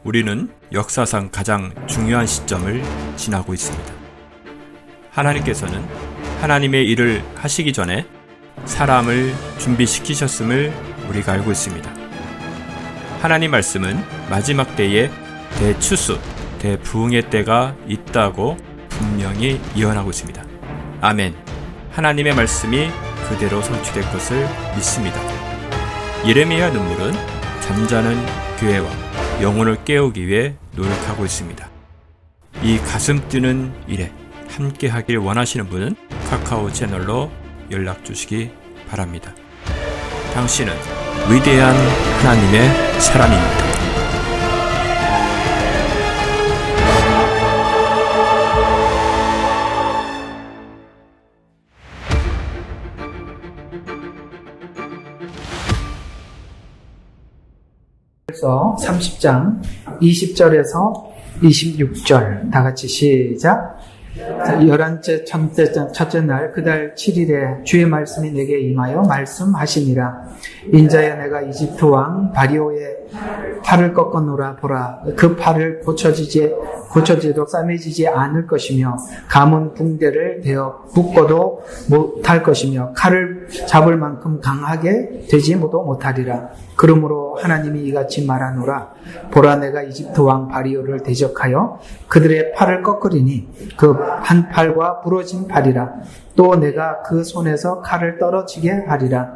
우리는 역사상 가장 중요한 시점을 지나고 있습니다. 하나님께서는 하나님의 일을 하시기 전에 사람을 준비시키셨음을 우리가 알고 있습니다. 하나님 말씀은 마지막 때에 대추수, 대부흥의 때가 있다고 분명히 예언하고 있습니다. 아멘. 하나님의 말씀이 그대로 성취될 것을 믿습니다. 예레미야 눈물은 잠자는 교회와 영혼을 깨우기 위해 노력하고 있습니다. 이 가슴 뛰는 일에 함께 하길 원하시는 분은 카카오 채널로 연락 주시기 바랍니다. 당신은 위대한 하나님의 사람입니다. 그래서 30장 20절에서 26절 다 같이 시작. 11째 첫째 날 그달 7일에 주의 말씀이 내게 임하여 말씀하시니라. 인자여 내가 이집트 왕 바리오의 팔을 꺾어놓으라. 보라, 그 팔을 고쳐지도 싸매지지 않을 것이며 감은 붕대를 대어 묶어도 못할 것이며 칼을 잡을 만큼 강하게 되지 못하리라. 그러므로 하나님이 이같이 말하노라. 보라, 내가 이집트 왕 바리오를 대적하여 그들의 팔을 꺾으리니 그 한 팔과 부러진 팔이라. 또 내가 그 손에서 칼을 떨어지게 하리라.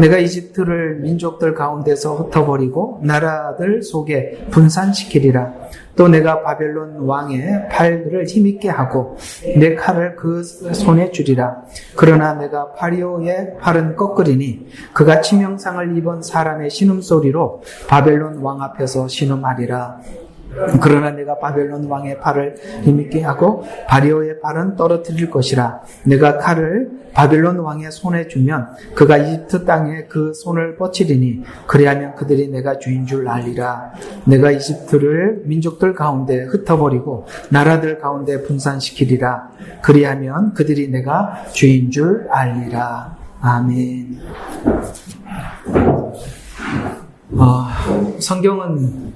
내가 이집트를 민족들 가운데서 흩어버리고 나라들 속에 분산시키리라. 또 내가 바벨론 왕의 팔들을 힘있게 하고 내 칼을 그 손에 주리라. 그러나 내가 바리오의 팔은 꺾으리니 그가 치명상을 입은 사람의 신음소리로 바벨론 왕 앞에서 신음하리라. 그러나 내가 바벨론 왕의 팔을 힘있게 하고 바리오의 팔은 떨어뜨릴 것이라. 내가 칼을 바벨론 왕의 손에 주면 그가 이집트 땅에 그 손을 뻗치리니 그리하면 그들이 내가 주인 줄 알리라. 내가 이집트를 민족들 가운데 흩어버리고 나라들 가운데 분산시키리라. 그리하면 그들이 내가 주인 줄 알리라. 아멘. 성경은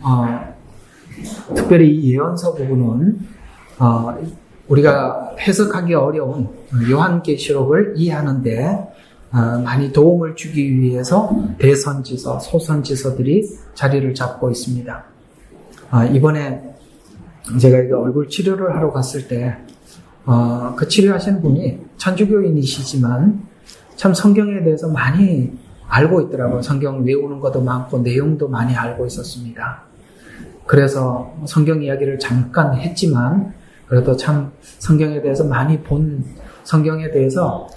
특별히 이 예언서 부분은 우리가 해석하기 어려운 요한계시록을 이해하는데 많이 도움을 주기 위해서 대선지서, 소선지서들이 자리를 잡고 있습니다. 이번에 제가 이거 얼굴 치료를 하러 갔을 때 그 치료하신 분이 천주교인이시지만 참 성경에 대해서 많이 알고 있더라고요. 성경 외우는 것도 많고 내용도 많이 알고 있었습니다. 그래서 성경 이야기를 잠깐 했지만 그래도 참 성경에 대해서 많이 본, 성경에 대해서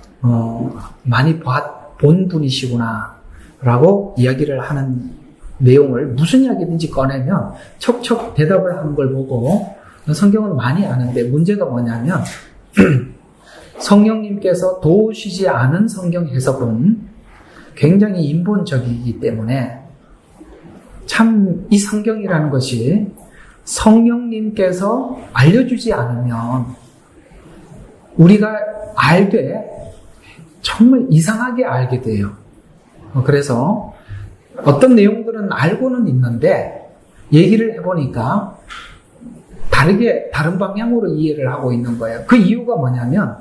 많이 본 분이시구나 라고 이야기를 하는 내용을 무슨 이야기든지 꺼내면 척척 대답을 하는 걸 보고 성경은 많이 아는데 문제가 뭐냐면 성령님께서 도우시지 않은 성경 해석은 굉장히 인본적이기 때문에 참 이 성경이라는 것이 성령님께서 알려주지 않으면 우리가 알되 정말 이상하게 알게 돼요. 그래서 어떤 내용들은 알고는 있는데 얘기를 해보니까 다른 방향으로 이해를 하고 있는 거예요. 그 이유가 뭐냐면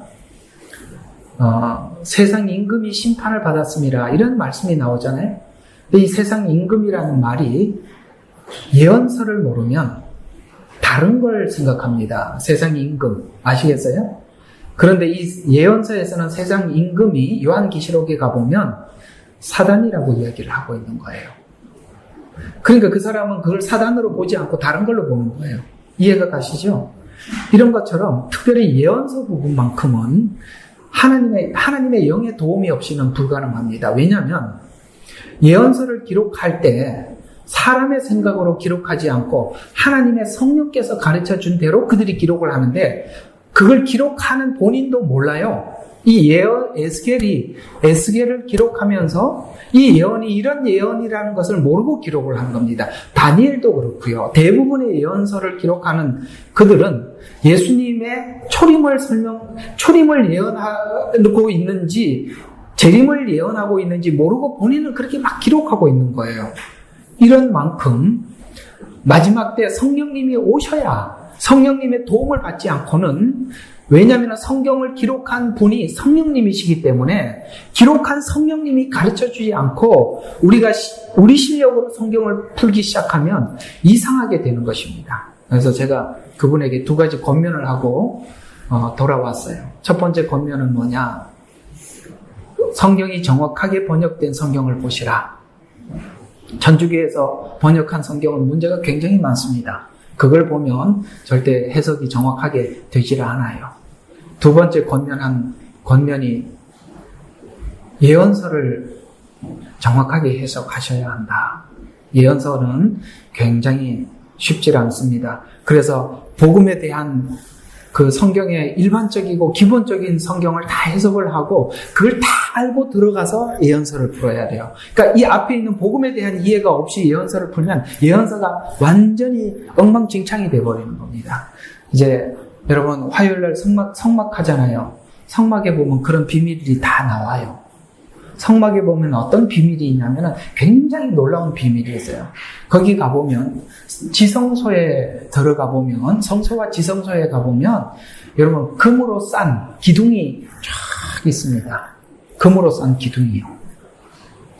세상 임금이 심판을 받았습니다. 이런 말씀이 나오잖아요. 근데 이 세상 임금이라는 말이 예언서를 모르면 다른 걸 생각합니다. 세상 임금 아시겠어요? 그런데 이 예언서에서는 세상 임금이 요한계시록에 가보면 사단이라고 이야기를 하고 있는 거예요. 그러니까 그 사람은 그걸 사단으로 보지 않고 다른 걸로 보는 거예요. 이해가 가시죠? 이런 것처럼 특별히 예언서 부분만큼은 하나님의 영의 도움이 없이는 불가능합니다. 왜냐하면 예언서를 기록할 때 사람의 생각으로 기록하지 않고 하나님의 성령께서 가르쳐 준 대로 그들이 기록을 하는데 그걸 기록하는 본인도 몰라요. 이 예언, 에스겔을 기록하면서 이 예언이 이런 예언이라는 것을 모르고 기록을 한 겁니다. 다니엘도 그렇고요. 대부분의 예언서를 기록하는 그들은 예수님의 초림을 예언하고 있는지 재림을 예언하고 있는지 모르고 본인은 그렇게 막 기록하고 있는 거예요. 이런 만큼 마지막 때 성령님이 오셔야 성령님의 도움을 받지 않고는, 왜냐하면 성경을 기록한 분이 성령님이시기 때문에 기록한 성령님이 가르쳐주지 않고 우리가 우리 실력으로 성경을 풀기 시작하면 이상하게 되는 것입니다. 그래서 제가 그분에게 2가지 권면을 하고 돌아왔어요. 첫 번째 권면은 뭐냐? 성경이 정확하게 번역된 성경을 보시라. 전주교에서 번역한 성경은 문제가 굉장히 많습니다. 그걸 보면 절대 해석이 정확하게 되지를 않아요. 2번째 권면이 예언서를 정확하게 해석하셔야 한다. 예언서는 굉장히 쉽지 않습니다. 그래서 복음에 대한 그 성경의 일반적이고 기본적인 성경을 다 해석을 하고 그걸 다 알고 들어가서 예언서를 풀어야 돼요. 그러니까 이 앞에 있는 복음에 대한 이해가 없이 예언서를 풀면 예언서가 완전히 엉망진창이 되어버리는 겁니다. 이제 여러분 화요일날 성막 하잖아요. 성막에 보면 그런 비밀들이 다 나와요. 성막에 보면 어떤 비밀이 있냐면 굉장히 놀라운 비밀이 있어요. 거기 가보면, 지성소에 들어가 보면, 성소와 지성소에 가보면 여러분 금으로 싼 기둥이 쫙 있습니다. 금으로 싼 기둥이요.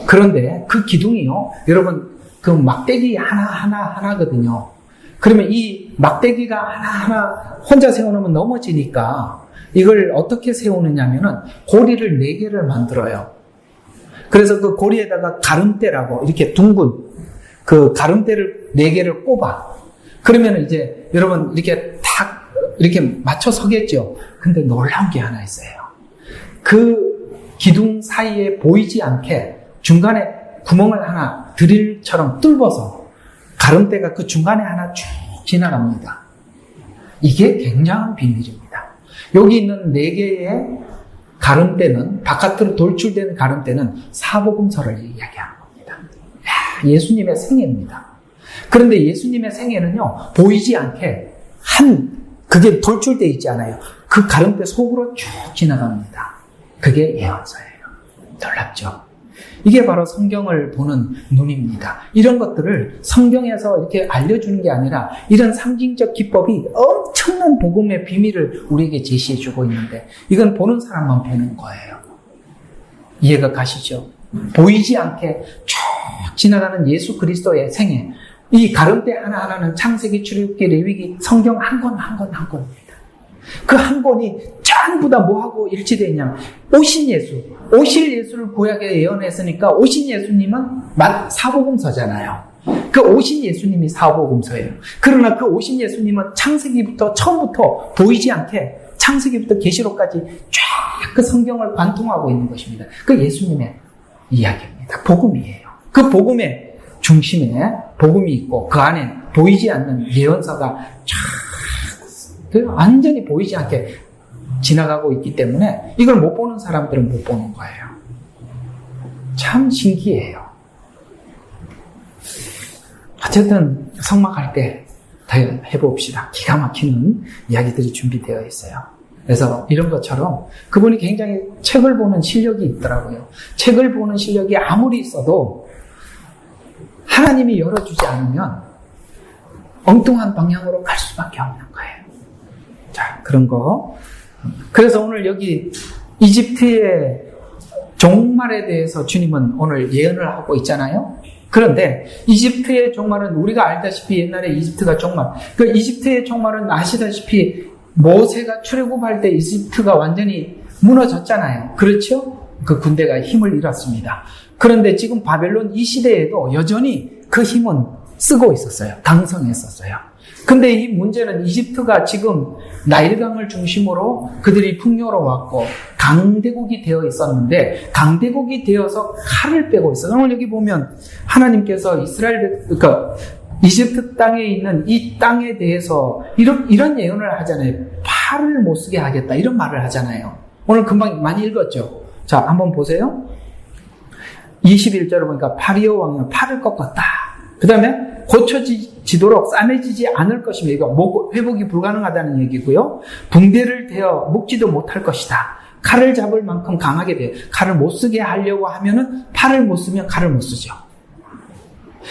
그런데 그 기둥이요, 여러분 그 막대기 하나거든요. 그러면 이 막대기가 하나하나 혼자 세워놓으면 넘어지니까 이걸 어떻게 세우느냐면은 고리를 4개를 만들어요. 그래서 그 고리에다가 가름대라고 이렇게 둥근 그 가름대를 4개를 꼽아. 그러면 이제 여러분 이렇게 탁 이렇게 맞춰 서겠죠. 근데 놀라운 게 하나 있어요. 그 기둥 사이에 보이지 않게 중간에 구멍을 하나 드릴처럼 뚫어서 가름대가 그 중간에 하나 쭉 지나갑니다. 이게 굉장한 비밀입니다. 여기 있는 4개의 가름대는, 바깥으로 돌출되는 가름대는 사복음서를 이야기하는 겁니다. 예수님의 생애입니다. 그런데 예수님의 생애는요, 보이지 않게 그게 돌출되어 있지 않아요. 그 가름대 속으로 쭉 지나갑니다. 그게 예언서예요. 놀랍죠? 이게 바로 성경을 보는 눈입니다. 이런 것들을 성경에서 이렇게 알려주는 게 아니라 이런 상징적 기법이 엄청난 복음의 비밀을 우리에게 제시해주고 있는데 이건 보는 사람만 보는 거예요. 이해가 가시죠? 보이지 않게 쭉 지나가는 예수 그리스도의 생애, 이 가름대 하나하나는 창세기, 출애굽기, 레위기, 성경 한 권입니다. 그 한 권이 전부 다 뭐하고 일치되어 있냐면 오실 예수를 구약에 예언했으니까 오신 예수님은 사복음서잖아요. 그 오신 예수님이 사복음서예요. 그러나 그 오신 예수님은 창세기부터 처음부터 보이지 않게 창세기부터 계시록까지 쫙 그 성경을 관통하고 있는 것입니다. 그 예수님의 이야기입니다. 복음이에요. 그 복음의 중심에 복음이 있고 그 안에 보이지 않는 예언서가 쫙 완전히 보이지 않게 지나가고 있기 때문에 이걸 못 보는 사람들은 못 보는 거예요. 참 신기해요. 어쨌든 성막할 때 더 해봅시다. 기가 막히는 이야기들이 준비되어 있어요. 그래서 이런 것처럼 그분이 굉장히 책을 보는 실력이 있더라고요. 책을 보는 실력이 아무리 있어도 하나님이 열어주지 않으면 엉뚱한 방향으로 갈 수밖에 없는 거예요. 자, 그런 거. 그래서 오늘 여기 이집트의 종말에 대해서 주님은 오늘 예언을 하고 있잖아요. 그런데 이집트의 종말은 우리가 알다시피 옛날에 이집트가 종말. 그 이집트의 종말은 아시다시피 모세가 출애굽할 때 이집트가 완전히 무너졌잖아요. 그렇죠? 그 군대가 힘을 잃었습니다. 그런데 지금 바벨론 이 시대에도 여전히 그 힘은 쓰고 있었어요. 강성했었어요. 근데 이 문제는 이집트가 지금 나일강을 중심으로 그들이 풍요로웠고 강대국이 되어 있었는데 강대국이 되어서 칼을 빼고 있어요. 오늘 여기 보면 하나님께서 그러니까 이집트 땅에 있는 이 땅에 대해서 이런 예언을 하잖아요. 팔을 못 쓰게 하겠다 이런 말을 하잖아요. 오늘 금방 많이 읽었죠. 자, 한번 보세요. 21절을 보니까 파리오 왕은 팔을 꺾었다. 그 다음에 고쳐지도록 싸매지지 않을 것이며 이거 회복이 불가능하다는 얘기고요. 붕대를 대어 묶지도 못할 것이다. 칼을 잡을 만큼 강하게 돼요. 칼을 못 쓰게 하려고 하면은 팔을 못 쓰면 칼을 못 쓰죠.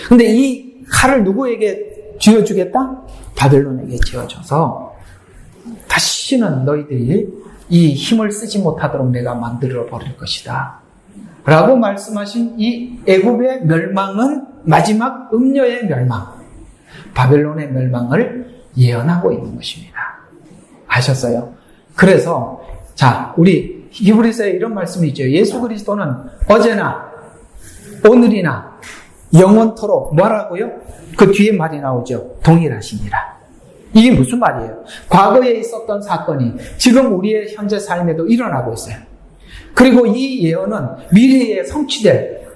근데 이 칼을 누구에게 쥐어주겠다? 바벨론에게 쥐어줘서 다시는 너희들이 이 힘을 쓰지 못하도록 내가 만들어 버릴 것이다 라고 말씀하신 이 애굽의 멸망은 마지막 음녀의 멸망, 바벨론의 멸망을 예언하고 있는 것입니다. 아셨어요? 그래서 자, 우리 히브리서에 이런 말씀이 있죠. 예수 그리스도는 어제나 오늘이나 영원토록 뭐라고요? 그 뒤에 말이 나오죠. 동일하시니라. 이게 무슨 말이에요? 과거에 있었던 사건이 지금 우리의 현재 삶에도 일어나고 있어요. 그리고 이 예언은 미래에 성취될,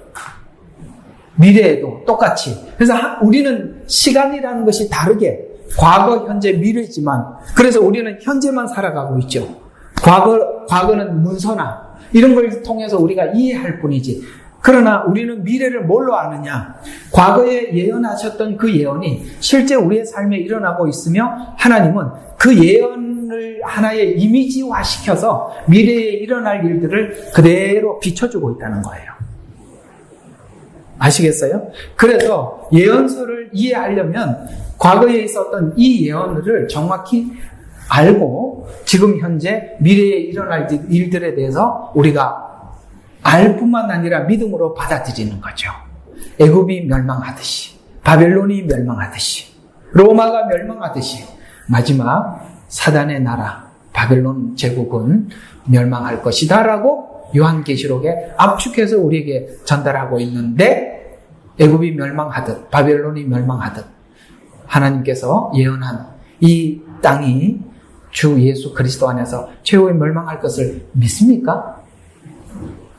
미래에도 똑같이. 그래서 우리는 시간이라는 것이 다르게 과거, 현재, 미래지만 그래서 우리는 현재만 살아가고 있죠. 과거는 문서나 이런 걸 통해서 우리가 이해할 뿐이지. 그러나 우리는 미래를 뭘로 아느냐? 과거에 예언하셨던 그 예언이 실제 우리의 삶에 일어나고 있으며 하나님은 그 예언을 하나의 이미지화시켜서 미래에 일어날 일들을 그대로 비춰주고 있다는 거예요. 아시겠어요? 그래서 예언서를 이해하려면 과거에 있었던 이 예언을 정확히 알고 지금 현재 미래에 일어날 일들에 대해서 우리가 알 뿐만 아니라 믿음으로 받아들이는 거죠. 애굽이 멸망하듯이, 바벨론이 멸망하듯이, 로마가 멸망하듯이 마지막 사단의 나라 바벨론 제국은 멸망할 것이다 라고 요한계시록에 압축해서 우리에게 전달하고 있는데 애굽이 멸망하듯 바벨론이 멸망하듯 하나님께서 예언한 이 땅이 주 예수 그리스도 안에서 최후에 멸망할 것을 믿습니까?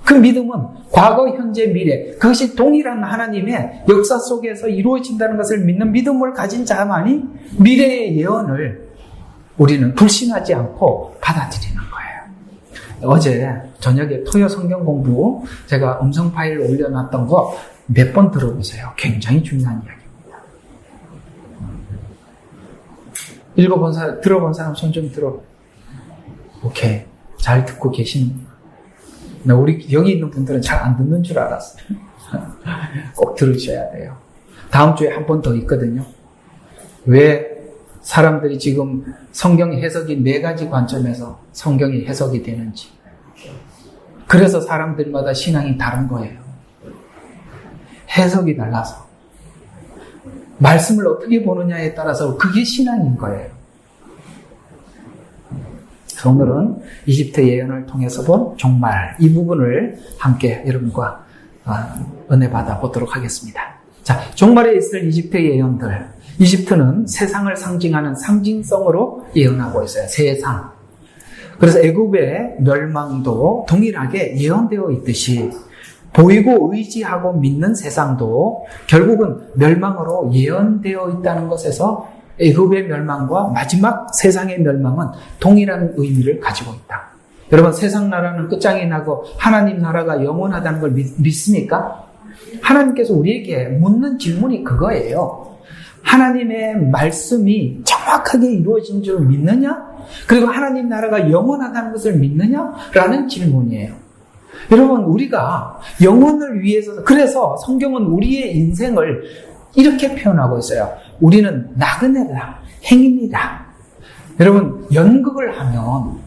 그 믿음은 과거, 현재, 미래 그것이 동일한 하나님의 역사 속에서 이루어진다는 것을 믿는 믿음을 가진 자만이 미래의 예언을 우리는 불신하지 않고 받아들이는 거예요. 어제 저녁에 토요 성경 공부 제가 음성 파일 올려놨던 거 몇 번 들어보세요. 굉장히 중요한 이야기입니다. 들어본 사람 손 좀 들어. 오케이. 잘 듣고 계신. 우리 여기 있는 분들은 잘 안 듣는 줄 알았어요. 꼭 들으셔야 돼요. 다음 주에 한 번 더 있거든요. 왜 사람들이 지금 성경 해석이 4가지 관점에서 성경이 해석이 되는지. 그래서 사람들마다 신앙이 다른 거예요. 해석이 달라서. 말씀을 어떻게 보느냐에 따라서 그게 신앙인 거예요. 그래서 오늘은 이집트 예언을 통해서 본 종말 이 부분을 함께 여러분과 은혜 받아 보도록 하겠습니다. 자, 종말에 있을 이집트의 예언들. 이집트는 세상을 상징하는 상징성으로 예언하고 있어요. 세상. 그래서 애굽의 멸망도 동일하게 예언되어 있듯이 보이고 의지하고 믿는 세상도 결국은 멸망으로 예언되어 있다는 것에서 애굽의 멸망과 마지막 세상의 멸망은 동일한 의미를 가지고 있다. 여러분, 세상 나라는 끝장이 나고 하나님 나라가 영원하다는 걸 믿습니까? 하나님께서 우리에게 묻는 질문이 그거예요. 하나님의 말씀이 정확하게 이루어진 줄 믿느냐? 그리고 하나님 나라가 영원하다는 것을 믿느냐? 라는 질문이에요. 여러분, 우리가 영혼을 위해서, 그래서 성경은 우리의 인생을 이렇게 표현하고 있어요. 우리는 나그네라, 행인이다. 여러분, 연극을 하면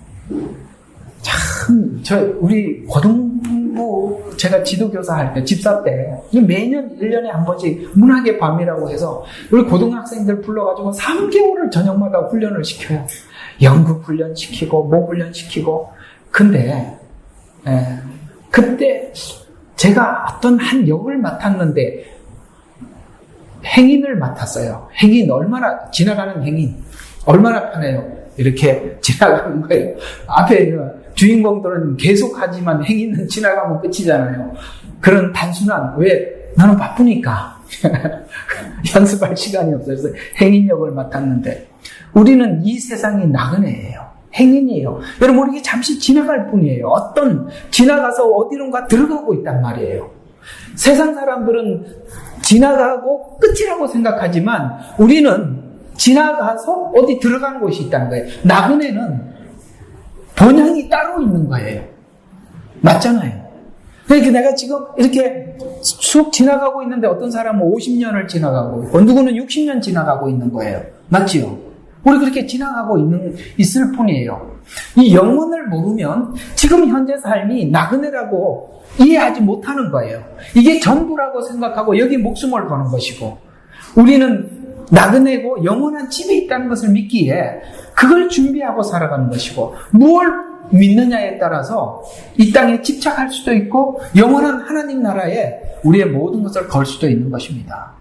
참, 우리 고등부, 제가 지도교사 할 때, 집사 때, 매년 1년에 한 번씩 문학의 밤이라고 해서 우리 고등학생들 불러가지고 3개월을 저녁마다 훈련을 시켜요. 연극 훈련 시키고, 목 훈련 시키고. 근데, 그때 제가 어떤 한 역을 맡았는데 행인을 맡았어요. 행인, 얼마나, 지나가는 행인. 얼마나 편해요. 이렇게 지나가는 거예요. 앞에 주인공들은 계속하지만 행인은 지나가면 끝이잖아요. 그런 단순한, 왜? 나는 바쁘니까. 연습할 시간이 없어요. 그래서 행인 역을 맡았는데 우리는 이 세상이 나그네예요. 행인이에요. 여러분, 우리 잠시 지나갈 뿐이에요. 지나가서 어디론가 들어가고 있단 말이에요. 세상 사람들은 지나가고 끝이라고 생각하지만 우리는 지나가서 어디 들어가는 곳이 있다는 거예요. 나그네는 본향이 따로 있는 거예요. 맞잖아요. 그러니까 내가 지금 이렇게 쑥 지나가고 있는데 어떤 사람은 50년을 지나가고 있고 누구는 60년 지나가고 있는 거예요. 맞지요? 우리 그렇게 지나가고 있을 뿐이에요. 이 영혼을 모르면 지금 현재 삶이 나그네라고 이해하지 못하는 거예요. 이게 전부라고 생각하고 여기 목숨을 거는 것이고 우리는 나그네고 영원한 집에 있다는 것을 믿기에 그걸 준비하고 살아가는 것이고 무엇을 믿느냐에 따라서 이 땅에 집착할 수도 있고 영원한 하나님 나라에 우리의 모든 것을 걸 수도 있는 것입니다.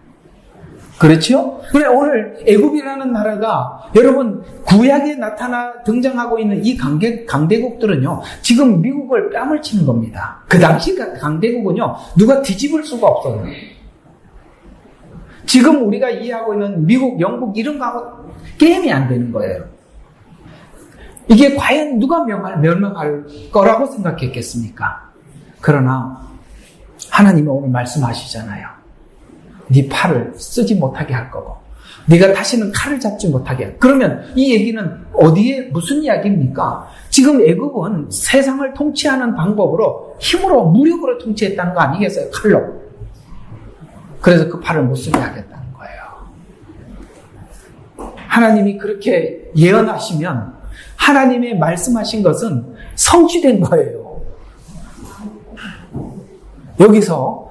그렇죠? 그래 오늘 애굽이라는 나라가 여러분 구약에 등장하고 있는 이 강대국들은요 지금 미국을 뺨을 치는 겁니다. 그 당시 강대국은요 누가 뒤집을 수가 없어요. 지금 우리가 이해하고 있는 미국, 영국 이런 거하고 게임이 안 되는 거예요. 이게 과연 누가 멸망할 거라고 생각했겠습니까? 그러나 하나님은 오늘 말씀하시잖아요. 네 팔을 쓰지 못하게 할 거고 네가 다시는 칼을 잡지 못하게 할. 그러면 이 얘기는 어디에 무슨 이야기입니까? 지금 애굽은 세상을 통치하는 방법으로 힘으로 무력으로 통치했다는 거 아니겠어요? 칼로. 그래서 그 팔을 못 쓰게 하겠다는 거예요. 하나님이 그렇게 예언하시면 하나님의 말씀하신 것은 성취된 거예요. 여기서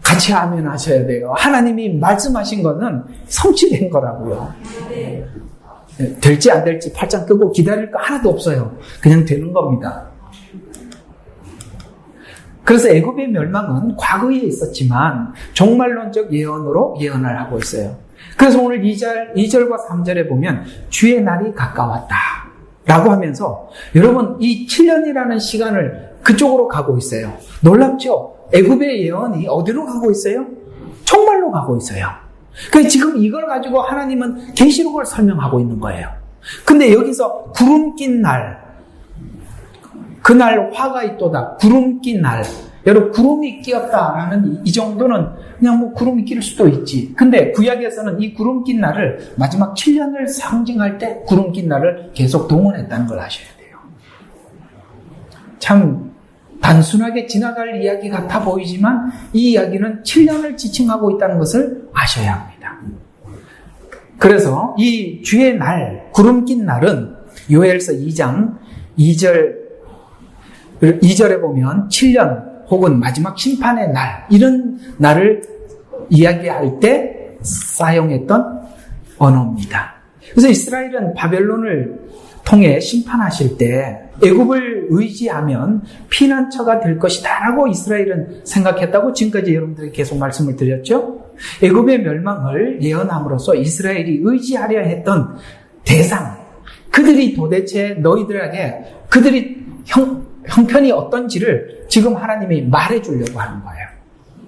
같이 아멘 하셔야 돼요. 하나님이 말씀하신 것은 성취된 거라고요. 될지 안 될지 팔짱 끄고 기다릴 거 하나도 없어요. 그냥 되는 겁니다. 그래서 애굽의 멸망은 과거에 있었지만 종말론적 예언으로 예언을 하고 있어요. 그래서 오늘 2절과 3절에 보면 주의 날이 가까웠다 라고 하면서 여러분 이 7년이라는 시간을 그쪽으로 가고 있어요. 놀랍죠? 애굽의 예언이 어디로 가고 있어요? 종말로 가고 있어요. 그래서 지금 이걸 가지고 하나님은 계시록을 설명하고 있는 거예요. 근데 여기서 구름 낀 날, 그날 화가 있도다. 구름 낀 날. 여러분 구름이 끼었다라는 이 정도는 그냥 뭐 구름이 낄 수도 있지. 근데 구약에서는 이 구름 낀 날을 마지막 7년을 상징할 때 구름 낀 날을 계속 동원했다는 걸 아셔야 돼요. 참 단순하게 지나갈 이야기 같아 보이지만 이 이야기는 7년을 지칭하고 있다는 것을 아셔야 합니다. 그래서 이 주의 날, 구름 낀 날은 요엘서 2장 2절에 보면 7년 혹은 마지막 심판의 날 이런 날을 이야기할 때 사용했던 언어입니다. 그래서 이스라엘은 바벨론을 통해 심판하실 때 애굽을 의지하면 피난처가 될 것이다라고 이스라엘은 생각했다고 지금까지 여러분들에게 계속 말씀을 드렸죠. 애굽의 멸망을 예언함으로써 이스라엘이 의지하려 했던 대상, 그들이 도대체 너희들에게 그들이 형편이 어떤지를 지금 하나님이 말해주려고 하는 거예요.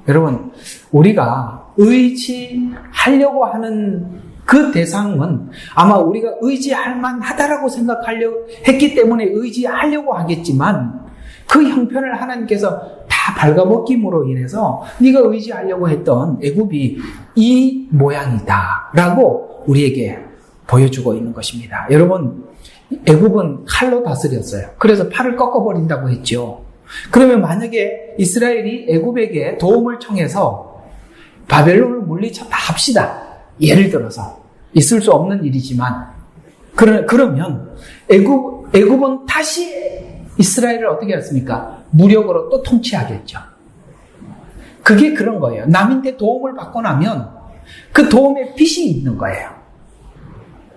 여러분, 우리가 의지하려고 하는 그 대상은 아마 우리가 의지할 만하다라고 생각하려 했기 때문에 의지하려고 하겠지만 그 형편을 하나님께서 다 발가벗김으로 인해서 네가 의지하려고 했던 애굽이 이 모양이다라고 우리에게 보여주고 있는 것입니다. 여러분, 애굽은 칼로 다스렸어요. 그래서 팔을 꺾어버린다고 했죠. 그러면 만약에 이스라엘이 애굽에게 도움을 청해서 바벨론을 물리쳤다 합시다. 예를 들어서 있을 수 없는 일이지만 그러면 애굽은 다시 이스라엘을 어떻게 했습니까? 무력으로 또 통치하겠죠. 그게 그런 거예요. 남한테 도움을 받고 나면 그 도움의 빚이 있는 거예요.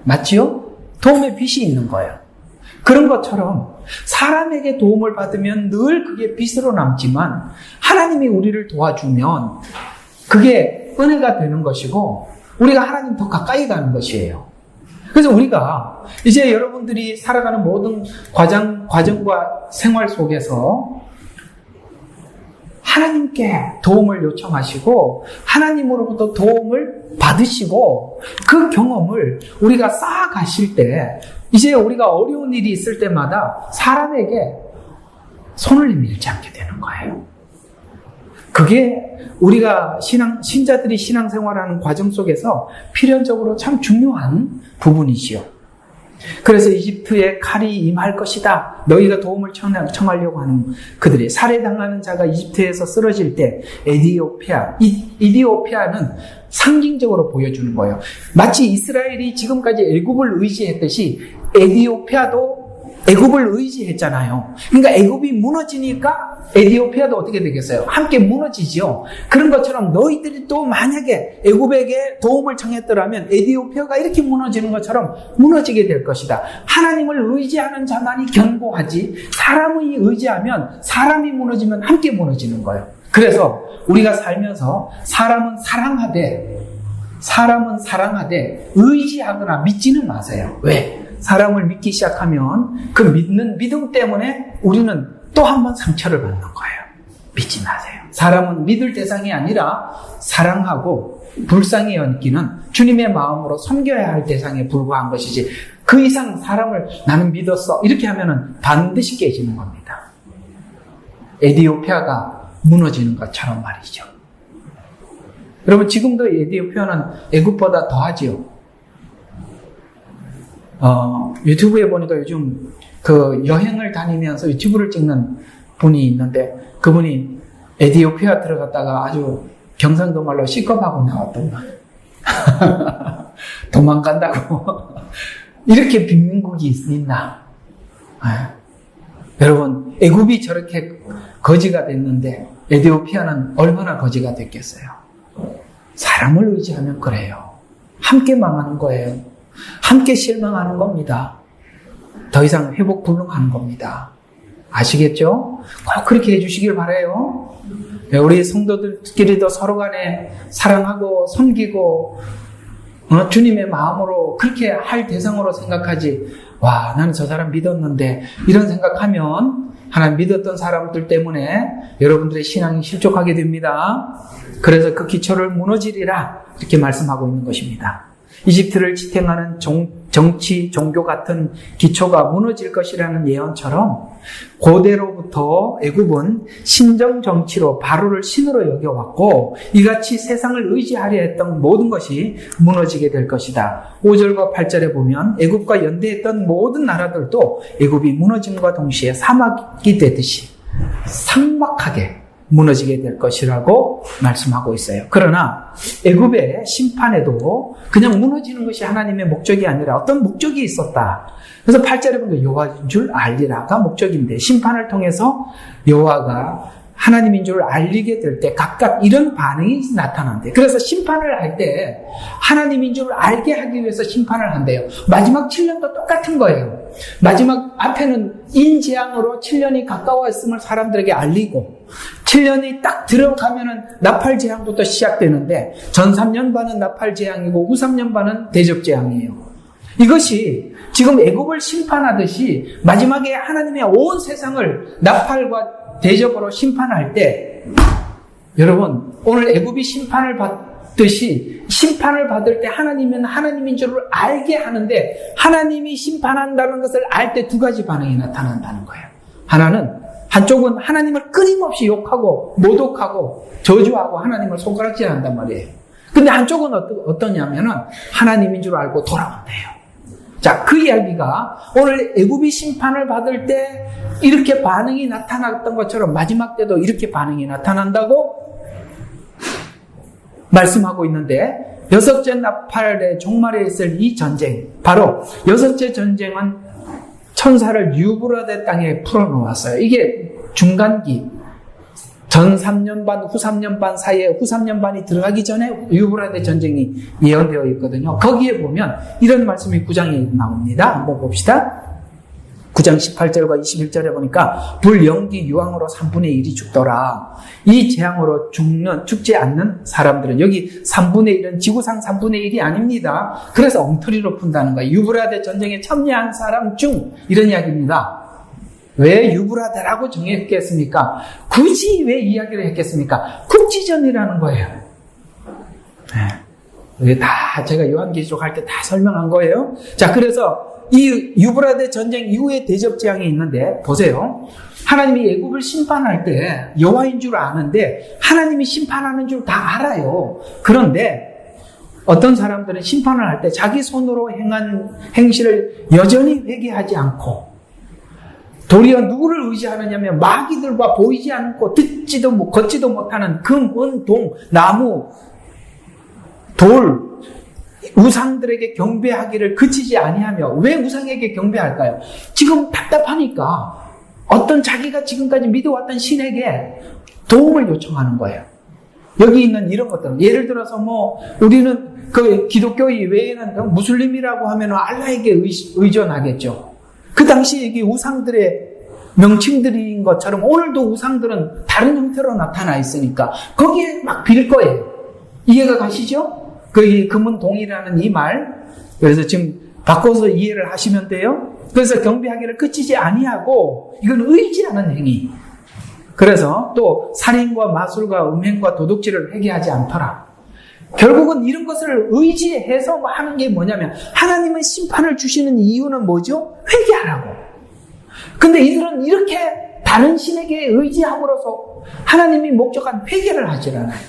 맞지요? 도움의 빚이 있는 거예요. 그런 것처럼 사람에게 도움을 받으면 늘 그게 빚으로 남지만 하나님이 우리를 도와주면 그게 은혜가 되는 것이고 우리가 하나님 더 가까이 가는 것이에요. 그래서 우리가 이제 여러분들이 살아가는 모든 과정과 생활 속에서 하나님께 도움을 요청하시고 하나님으로부터 도움을 받으시고 그 경험을 우리가 쌓아가실 때 이제 우리가 어려운 일이 있을 때마다 사람에게 손을 내밀지 않게 되는 거예요. 그게 우리가 신자들이 신앙생활하는 과정 속에서 필연적으로 참 중요한 부분이지요. 그래서 이집트에 칼이 임할 것이다. 너희가 도움을 청하려고 하는 그들이 살해당하는 자가 이집트에서 쓰러질 때 이디오피아는 상징적으로 보여주는 거예요. 마치 이스라엘이 지금까지 애굽을 의지했듯이 에디오피아도 애굽을 의지했잖아요. 그러니까 애굽이 무너지니까 에디오피아도 어떻게 되겠어요? 함께 무너지죠. 그런 것처럼 너희들이 또 만약에 애굽에게 도움을 청했더라면 에디오피아가 이렇게 무너지는 것처럼 무너지게 될 것이다. 하나님을 의지하는 자만이 견고하지, 사람이 의지하면 사람이 무너지면 함께 무너지는 거예요. 그래서 우리가 살면서 사람은 사랑하되 의지하거나 믿지는 마세요. 왜? 사람을 믿기 시작하면 그 믿는 믿음 때문에 우리는 또 한 번 상처를 받는 거예요. 믿지 마세요. 사람은 믿을 대상이 아니라 사랑하고 불쌍히 여기는 주님의 마음으로 섬겨야 할 대상에 불과한 것이지, 그 이상 사람을 나는 믿었어 이렇게 하면은 반드시 깨지는 겁니다. 에디오피아가 무너지는 것처럼 말이죠. 여러분, 지금도 에디오피아는 애굽보다 더하지요. 유튜브에 보니까 요즘 그 여행을 다니면서 유튜브를 찍는 분이 있는데, 그분이 에디오피아 들어갔다가 아주 경상도 말로 시겁하고 나왔더만. 도망간다고. 이렇게 빈민국이 있나? 여러분, 애굽이 저렇게 거지가 됐는데 에디오피아는 얼마나 거지가 됐겠어요? 사람을 의지하면 그래요. 함께 망하는 거예요. 함께 실망하는 겁니다. 더 이상 회복 불능하는 겁니다. 아시겠죠? 꼭 그렇게 해주시길 바라요. 우리 성도들끼리도 서로 간에 사랑하고 섬기고 주님의 마음으로 그렇게 할 대상으로 생각하지, 와, 나는 저 사람 믿었는데, 이런 생각하면 하나님 믿었던 사람들 때문에 여러분들의 신앙이 실족하게 됩니다. 그래서 그 기초를 무너지리라 이렇게 말씀하고 있는 것입니다. 이집트를 지탱하는 정치, 종교 같은 기초가 무너질 것이라는 예언처럼 고대로부터 애굽은 신정 정치로 바로를 신으로 여겨왔고, 이같이 세상을 의지하려 했던 모든 것이 무너지게 될 것이다. 5절과 8절에 보면 애굽과 연대했던 모든 나라들도 애굽이 무너짐과 동시에 사막이 되듯이 삭막하게 무너지게 될 것이라고 말씀하고 있어요. 그러나 애굽의 심판에도 그냥 무너지는 것이 하나님의 목적이 아니라 어떤 목적이 있었다. 그래서 8절에 보면 여호와인 줄 알리라가 목적인데, 심판을 통해서 여호와가 하나님인 줄 알리게 될 때 각각 이런 반응이 나타난대요. 그래서 심판을 할 때 하나님인 줄 알게 하기 위해서 심판을 한대요. 마지막 7년도 똑같은 거예요. 마지막 앞에는 인재앙으로 7년이 가까워있음을 사람들에게 알리고, 7년이 딱 들어가면은 나팔재앙부터 시작되는데, 전 3년 반은 나팔재앙이고 후 3년 반은 대접재앙이에요. 이것이 지금 애굽을 심판하듯이 마지막에 하나님의 온 세상을 나팔과 대접으로 심판할 때, 여러분, 오늘 애굽이 심판을 받듯이 심판을 받을 때 하나님은 하나님인 줄을 알게 하는데, 하나님이 심판한다는 것을 알 때 두 가지 반응이 나타난다는 거예요. 한쪽은 하나님을 끊임없이 욕하고 모독하고 저주하고 하나님을 손가락질한단 말이에요. 근데 한쪽은 어떠냐면은 하나님인 줄 알고 돌아온대요. 자, 그 이야기가 오늘 애굽이 심판을 받을 때 이렇게 반응이 나타났던 것처럼 마지막 때도 이렇게 반응이 나타난다고 말씀하고 있는데, 여섯째 나팔의 종말에 있을 이 전쟁, 바로 여섯째 전쟁은 천사를 유브라데 땅에 풀어놓았어요. 이게 중간기, 전 3년 반, 후 3년 반 사이에 후 3년 반이 들어가기 전에 유브라데 전쟁이 예언되어 있거든요. 거기에 보면 이런 말씀이 9장에 나옵니다. 한번 봅시다. 9장 18절과 21절에 보니까 불, 연기, 유황으로 3분의 1이 죽더라. 이 재앙으로 죽지 않는 사람들은, 여기 3분의 1은 지구상 3분의 1이 아닙니다. 그래서 엉터리로 푼다는 거예요. 유브라데 전쟁에 참여한 사람 중, 이런 이야기입니다. 왜 유브라데라고 정했겠습니까? 굳이 왜 이야기를 했겠습니까? 국지전이라는 거예요. 이게 다 제가 요한계시록 할 때 다 설명한 거예요. 자, 그래서 이 유브라데 전쟁 이후에 대접재앙이 있는데, 보세요. 하나님이 애굽을 심판할 때 여호와인 줄 아는데 하나님이 심판하는 줄 다 알아요. 그런데 어떤 사람들은 심판을 할 때 자기 손으로 행한 행실을 여전히 회개하지 않고 도리어 누구를 의지하느냐면 마귀들과 보이지 않고 듣지도 걷지도 못하는 금, 은, 동, 나무, 돌, 우상들에게 경배하기를 그치지 아니하며. 왜 우상에게 경배할까요? 지금 답답하니까 어떤 자기가 지금까지 믿어왔던 신에게 도움을 요청하는 거예요. 여기 있는 이런 것들, 예를 들어서 우리는 그 기독교의 외에는 무슬림이라고 하면 알라에게 의존하겠죠. 그 당시 이게 우상들의 명칭들인 것처럼 오늘도 우상들은 다른 형태로 나타나 있으니까 거기에 막 빌 거예요. 이해가 가시죠? 그 금은동이라는 이 말. 그래서 지금 바꿔서 이해를 하시면 돼요. 그래서 경배하기를 그치지 아니하고 이건 의지하는 행위. 그래서 또 살인과 마술과 음행과 도둑질을 회개하지 않더라. 결국은 이런 것을 의지해서 하는 게 뭐냐면 하나님은 심판을 주시는 이유는 뭐죠? 회개하라고. 근데 이들은 이렇게 다른 신에게 의지함으로써 하나님이 목적한 회개를 하질 않아요.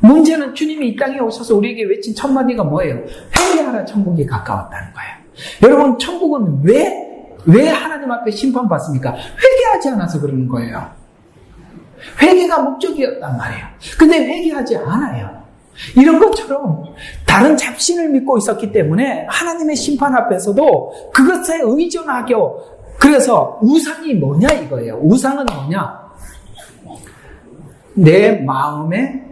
문제는 주님이 이 땅에 오셔서 우리에게 외친 첫 마디가 뭐예요? 회개하라, 천국이 가까웠다는 거예요. 여러분, 천국은 왜 하나님 앞에 심판받습니까? 회개하지 않아서 그러는 거예요. 회개가 목적이었단 말이에요. 근데 회개하지 않아요. 이런 것처럼 다른 잡신을 믿고 있었기 때문에 하나님의 심판 앞에서도 그것에 의존하게. 그래서 우상이 뭐냐 이거예요. 우상은 뭐냐? 내 마음에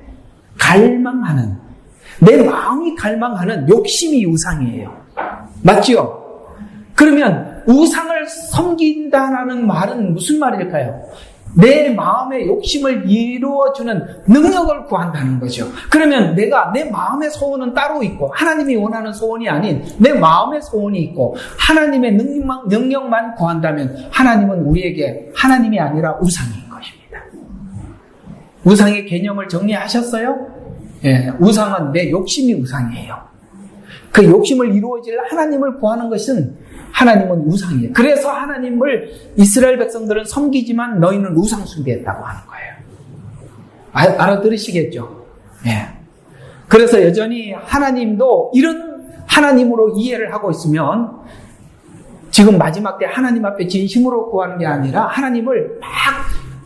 갈망하는, 내 마음이 갈망하는 욕심이 우상이에요. 맞죠? 그러면 우상을 섬긴다라는 말은 무슨 말일까요? 내 마음의 욕심을 이루어주는 능력을 구한다는 거죠. 그러면 내가 내 마음의 소원은 따로 있고 하나님이 원하는 소원이 아닌 내 마음의 소원이 있고 하나님의 능력만 구한다면 하나님은 우리에게 하나님이 아니라 우상인 것입니다. 우상의 개념을 정리하셨어요? 예, 우상은 내 욕심이 우상이에요. 그 욕심을 이루어질 하나님을 구하는 것은 하나님은 우상이에요. 그래서 하나님을 이스라엘 백성들은 섬기지만 너희는 우상 숭배했다고 하는 거예요. 알아들으시겠죠? 예. 그래서 여전히 하나님도 이런 하나님으로 이해를 하고 있으면 지금 마지막 때 하나님 앞에 진심으로 구하는 게 아니라 하나님을 막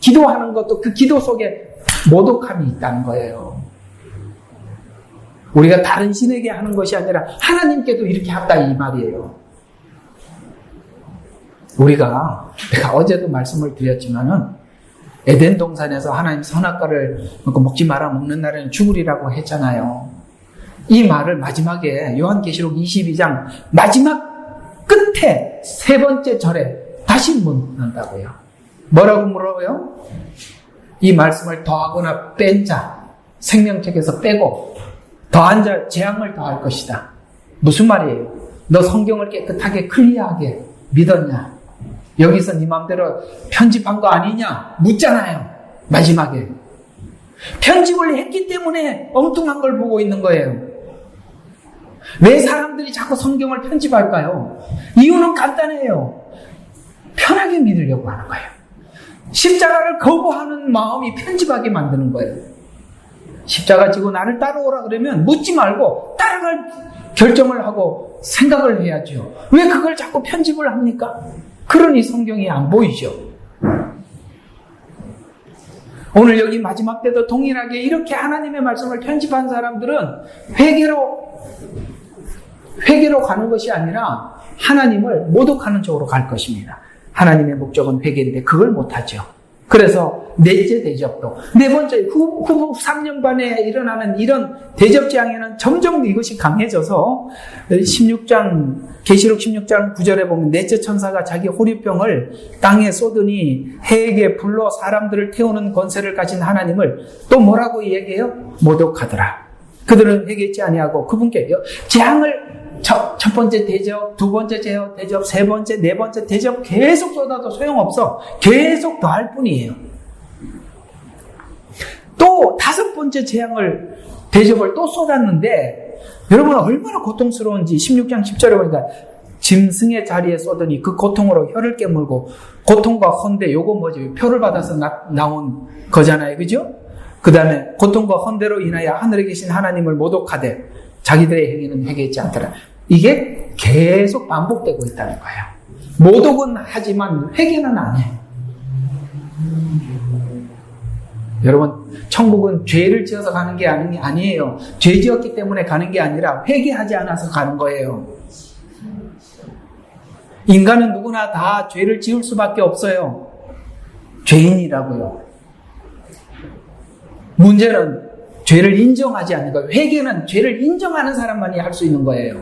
기도하는 것도 그 기도 속에 모독함이 있다는 거예요. 우리가 다른 신에게 하는 것이 아니라 하나님께도 이렇게 한다 이 말이에요. 내가 어제도 말씀을 드렸지만은 에덴 동산에서 하나님 선악과를 먹지 마라, 먹는 날에는 죽으리라고 했잖아요. 이 말을 마지막에 요한계시록 22장 마지막 끝에 세 번째 절에 다시 묻는다고요. 뭐라고 물어요? 이 말씀을 더하거나 뺀 자, 생명책에서 빼고 더한 자 재앙을 더할 것이다. 무슨 말이에요? 너 성경을 깨끗하게 클리어하게 믿었냐? 여기서 네 마음대로 편집한 거 아니냐? 묻잖아요. 마지막에. 편집을 했기 때문에 엉뚱한 걸 보고 있는 거예요. 왜 사람들이 자꾸 성경을 편집할까요? 이유는 간단해요. 편하게 믿으려고 하는 거예요. 십자가를 거부하는 마음이 편집하게 만드는 거예요. 십자가 지고 나를 따라오라 그러면 묻지 말고 따라갈 결정을 하고 생각을 해야죠. 왜 그걸 자꾸 편집을 합니까? 그러니 성경이 안 보이죠. 오늘 여기 마지막 때도 동일하게 이렇게 하나님의 말씀을 편집한 사람들은 회개로 가는 것이 아니라 하나님을 모독하는 쪽으로 갈 것입니다. 하나님의 목적은 회개인데 그걸 못하죠. 그래서 넷째 대접도, 네 번째 후 3년간에 일어나는 이런 대접 재앙에는 점점 이것이 강해져서 계시록 16장 9절에 보면 넷째 천사가 자기 호리병을 땅에 쏟으니 해에게 불러 사람들을 태우는 권세를 가진 하나님을 또 뭐라고 얘기해요? 모독하더라. 그들은 회개치 아니하고 그분께 재앙을 첫 번째 대접, 두 번째 대접, 세 번째, 네 번째 대접 계속 쏟아도 소용없어. 계속 더할 뿐이에요. 또 다섯 번째 대접을 또 쏟았는데 여러분 얼마나 고통스러운지 16장 10절에 보니까 짐승의 자리에 쏟으니 그 고통으로 혀를 깨물고, 고통과 헌대, 요거 뭐지? 표를 받아서 나온 거잖아요. 그죠? 그 다음에 고통과 헌대로 인하여 하늘에 계신 하나님을 모독하되 자기들의 행위는 회개하지 않더라. 이게 계속 반복되고 있다는 거예요. 모독은 하지만 회개는 안 해요. 여러분, 천국은 죄를 지어서 가는 게 아니에요. 죄 지었기 때문에 가는 게 아니라 회개하지 않아서 가는 거예요. 인간은 누구나 다 죄를 지을 수밖에 없어요. 죄인이라고요. 문제는 죄를 인정하지 않는 거예요. 회개는 죄를 인정하는 사람만이 할 수 있는 거예요.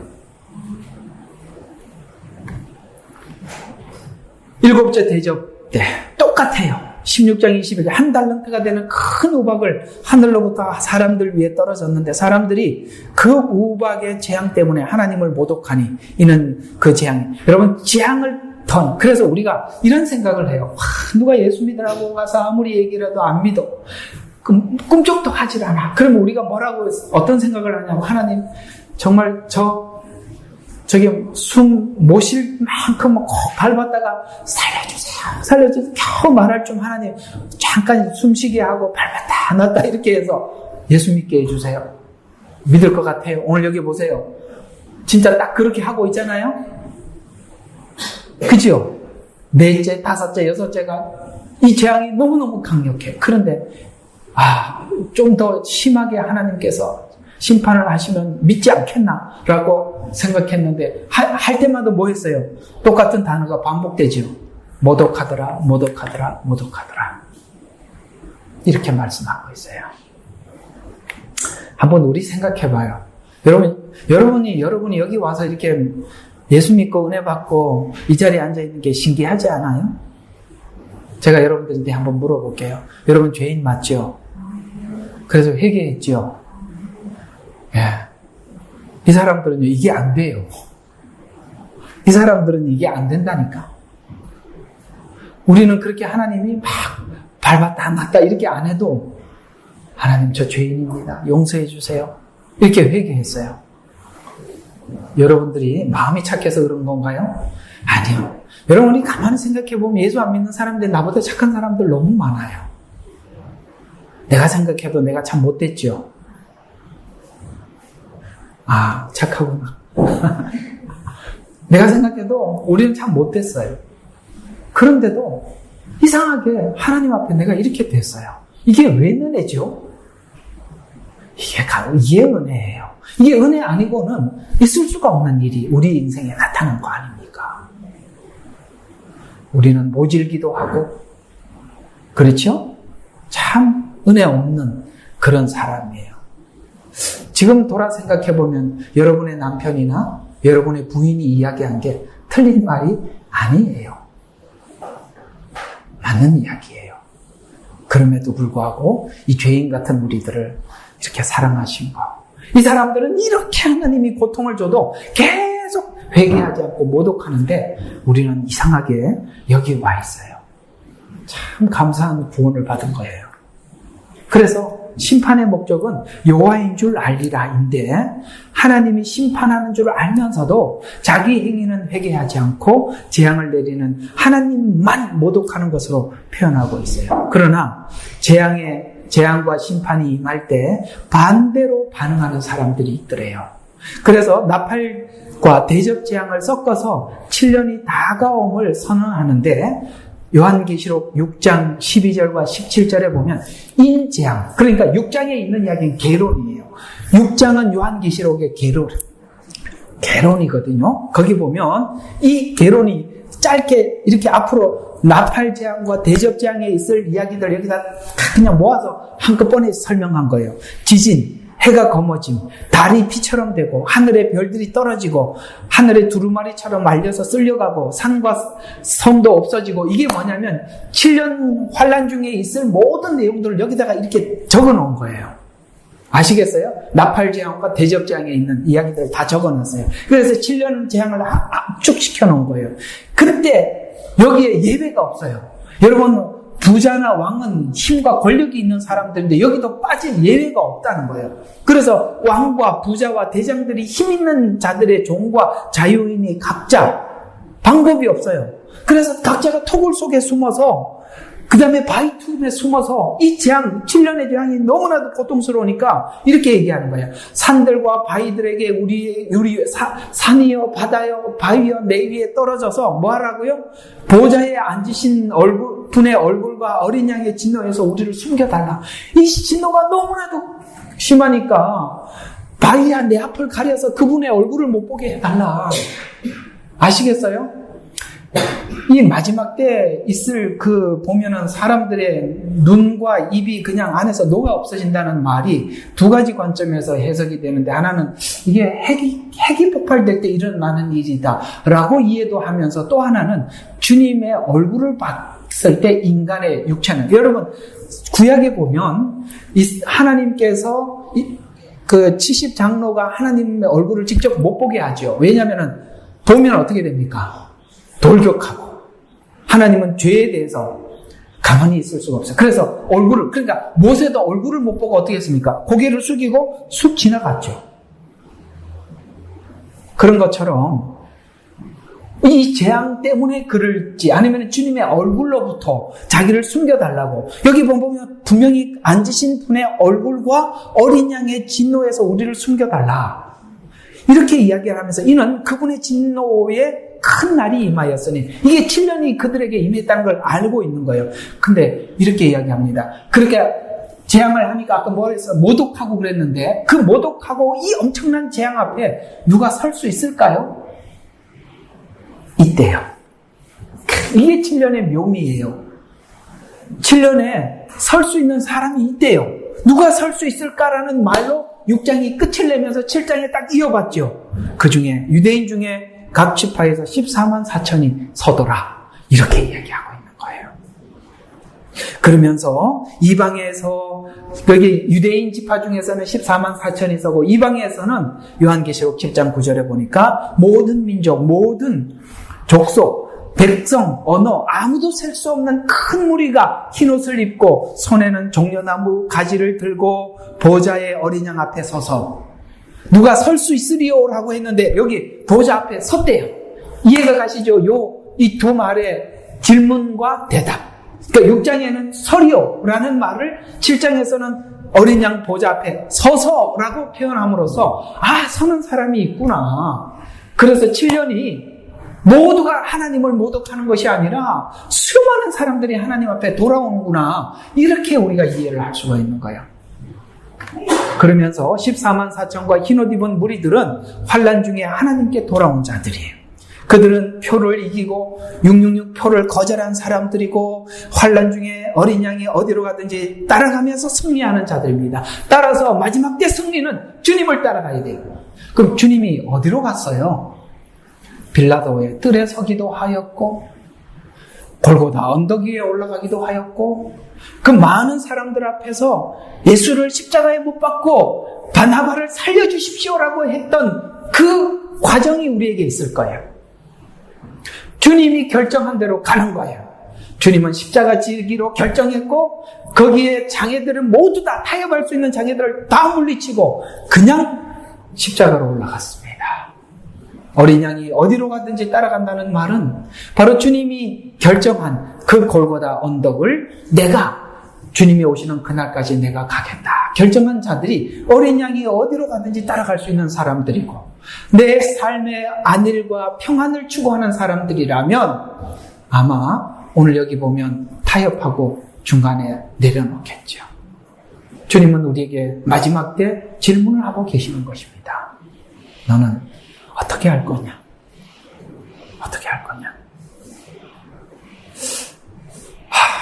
일곱째 대접 때 똑같아요. 16장 21절 한 달란트가 되는 큰 우박을 하늘로부터 사람들 위에 떨어졌는데 사람들이 그 우박의 재앙 때문에 하나님을 모독하니 이는 그 재앙. 여러분, 재앙을 그래서 우리가 이런 생각을 해요. 누가 예수 믿으라고 가서 아무리 얘기라도 안 믿어. 꿈쩍도 하질 않아. 그러면 우리가 어떤 생각을 하냐면, 하나님 정말 저기 숨 못 쉴 만큼 꼭 밟았다가 살려주세요. 겨우 말할 좀 하나님 잠깐 숨쉬게 하고 밟았다 안 왔다 이렇게 해서 예수 믿게 해주세요. 믿을 것 같아요. 오늘 여기 보세요. 진짜 딱 그렇게 하고 있잖아요. 그죠? 넷째, 다섯째, 여섯째가 이 재앙이 너무너무 강력해. 그런데 좀 더 심하게 하나님께서 심판을 하시면 믿지 않겠나라고 생각했는데 할 때마다 뭐 했어요? 똑같은 단어가 반복되죠. 모독하더라. 이렇게 말씀하고 있어요. 한번 우리 생각해봐요. 여러분이 여기 와서 이렇게 예수 믿고 은혜 받고 이 자리에 앉아있는 게 신기하지 않아요? 제가 여러분들한테 한번 물어볼게요. 여러분 죄인 맞죠? 그래서 회개했죠? 예. 이 사람들은요, 이게 안 돼요. 이 사람들은 이게 안 된다니까. 우리는 그렇게 하나님이 막 밟았다, 안 났다, 이렇게 안 해도, 하나님, 저 죄인입니다. 용서해 주세요. 이렇게 회개했어요. 여러분들이 마음이 착해서 그런 건가요? 아니요. 여러분이 가만히 생각해보면 예수 안 믿는 사람들, 나보다 착한 사람들 너무 많아요. 내가 생각해도 내가 참 못됐죠. 착하구나. 내가 생각해도 우리는 참 못됐어요. 그런데도 이상하게 하나님 앞에 내가 이렇게 됐어요. 이게 왜 은혜죠? 이게 은혜예요. 이게 은혜 아니고는 있을 수가 없는 일이 우리 인생에 나타난 거 아닙니까? 우리는 모질기도 하고, 그렇죠? 참 은혜 없는 그런 사람이에요. 지금 돌아 생각해보면 여러분의 남편이나 여러분의 부인이 이야기한 게 틀린 말이 아니에요. 맞는 이야기예요. 그럼에도 불구하고 이 죄인 같은 우리들을 이렇게 사랑하신 거. 이 사람들은 이렇게 하나님이 고통을 줘도 계속 회개하지 않고 모독하는데 우리는 이상하게 여기 와 있어요. 참 감사한 구원을 받은 거예요. 그래서 심판의 목적은 여호와인 줄 알리라인데 하나님이 심판하는 줄 알면서도 자기 행위는 회개하지 않고 재앙을 내리는 하나님만 모독하는 것으로 표현하고 있어요. 그러나 재앙과 심판이 임할 때 반대로 반응하는 사람들이 있더래요. 그래서 나팔과 대접 재앙을 섞어서 7년이 다가옴을 선언하는데 요한계시록 6장 12절과 17절에 보면 일재앙, 그러니까 6장에 있는 이야기는 계론이에요. 6장은 요한계시록의 계론이거든요. 거기 보면 이 계론이 짧게 이렇게 앞으로 나팔재앙과 대접재앙에 있을 이야기들 여기다 그냥 모아서 한꺼번에 설명한 거예요. 지진, 해가 검어짐, 달이 피처럼 되고 하늘에 별들이 떨어지고 하늘에 두루마리처럼 말려서 쓸려가고 산과 섬도 없어지고, 이게 뭐냐면 7년 환란 중에 있을 모든 내용들을 여기다가 이렇게 적어놓은 거예요. 아시겠어요? 나팔재앙과 대접재앙에 있는 이야기들을 다 적어놨어요. 그래서 7년 재앙을 압축시켜 놓은 거예요. 그때 여기에 예외가 없어요. 여러분, 부자나 왕은 힘과 권력이 있는 사람들인데 여기도 빠질 예외가 없다는 거예요. 그래서 왕과 부자와 대장들이 힘 있는 자들의 종과 자유인이 각자 방법이 없어요. 그래서 각자가 토굴 속에 숨어서 그 다음에 바위 틈에 숨어서 이 재앙, 7년의 재앙이 너무나도 고통스러우니까 이렇게 얘기하는 거예요. 산들과 바위들에게 우리 산이여 바다여 바위여 내 위에 떨어져서 뭐 하라고요? 보좌에 앉으신 분의 얼굴과 어린 양의 진노에서 우리를 숨겨달라. 이 진노가 너무나도 심하니까 바위야 내 앞을 가려서 그분의 얼굴을 못 보게 해달라. 아시겠어요? 이 마지막 때 있을 보면은 사람들의 눈과 입이 그냥 안에서 녹아 없어진다는 말이 두 가지 관점에서 해석이 되는데, 하나는 이게 핵이 폭발될 때 일어나는 일이다 라고 이해도 하면서, 또 하나는 주님의 얼굴을 봤을 때 인간의 육체는, 여러분 구약에 보면 하나님께서 그 70장로가 하나님의 얼굴을 직접 못 보게 하죠. 왜냐하면 보면 어떻게 됩니까? 돌격하고, 하나님은 죄에 대해서 가만히 있을 수가 없어요. 그래서 그러니까 모세도 얼굴을 못 보고 어떻게 했습니까? 고개를 숙이고 쑥 지나갔죠. 그런 것처럼 이 재앙 때문에 그럴지, 아니면 주님의 얼굴로부터 자기를 숨겨달라고, 여기 보면 분명히 앉으신 분의 얼굴과 어린 양의 진노에서 우리를 숨겨달라, 이렇게 이야기를 하면서 이는 그분의 진노에 큰 날이 임하였으니, 이게 7년이 그들에게 임했다는 걸 알고 있는 거예요. 근데 이렇게 이야기합니다. 그렇게 재앙을 하니까 아까 뭐 했어? 모독하고 그랬는데, 그 모독하고 이 엄청난 재앙 앞에 누가 설 수 있을까요? 있대요. 이게 7년의 묘미예요. 7년에 설 수 있는 사람이 있대요. 누가 설 수 있을까라는 말로 6장이 끝을 내면서 7장에 딱 이어봤죠. 그 중에 유대인 중에 각 지파에서 14만 4천이 서더라, 이렇게 이야기하고 있는 거예요. 그러면서 이방에서, 여기 유대인 지파 중에서는 14만 4천이 서고, 이방에서는 요한계시록 7장 9절에 보니까 모든 민족, 모든 족속, 백성, 언어, 아무도 셀 수 없는 큰 무리가 흰옷을 입고 손에는 종려나무 가지를 들고 보좌의 어린 양 앞에 서서, 누가 설 수 있으리요라고 했는데 여기 보좌 앞에 섰대요. 이해가 가시죠? 이 두 말의 질문과 대답. 그러니까 6장에는 서리요라는 말을 7장에서는 어린 양 보좌 앞에 서서라고 표현함으로써, 서는 사람이 있구나. 그래서 7년이 모두가 하나님을 모독하는 것이 아니라 수많은 사람들이 하나님 앞에 돌아오는구나, 이렇게 우리가 이해를 할 수가 있는 거예요. 그러면서 14만 4천과 흰옷 입은 무리들은 환난 중에 하나님께 돌아온 자들이에요. 그들은 표를 이기고 666 표를 거절한 사람들이고, 환난 중에 어린 양이 어디로 가든지 따라가면서 승리하는 자들입니다. 따라서 마지막 때 승리는 주님을 따라가야 돼요. 그럼 주님이 어디로 갔어요? 빌라도의 뜰에 서기도 하였고, 골고다 언덕 위에 올라가기도 하였고, 그 많은 사람들 앞에서 예수를 십자가에 못 박고 바나바를 살려주십시오라고 했던 그 과정이 우리에게 있을 거예요. 주님이 결정한 대로 가는 거예요. 주님은 십자가 지기로 결정했고, 거기에 장애들은 모두 다 타협할 수 있는 장애들을 다 물리치고 그냥 십자가로 올라갔습니다. 어린 양이 어디로 가든지 따라간다는 말은 바로 주님이 결정한 그 골고다 언덕을 내가, 주님이 오시는 그날까지 내가 가겠다 결정한 자들이 어린 양이 어디로 가든지 따라갈 수 있는 사람들이고, 내 삶의 안일과 평안을 추구하는 사람들이라면 아마 오늘 여기 보면 타협하고 중간에 내려놓겠죠. 주님은 우리에게 마지막 때 질문을 하고 계시는 것입니다. 너는 어떻게 할 거냐? 어떻게 할 거냐?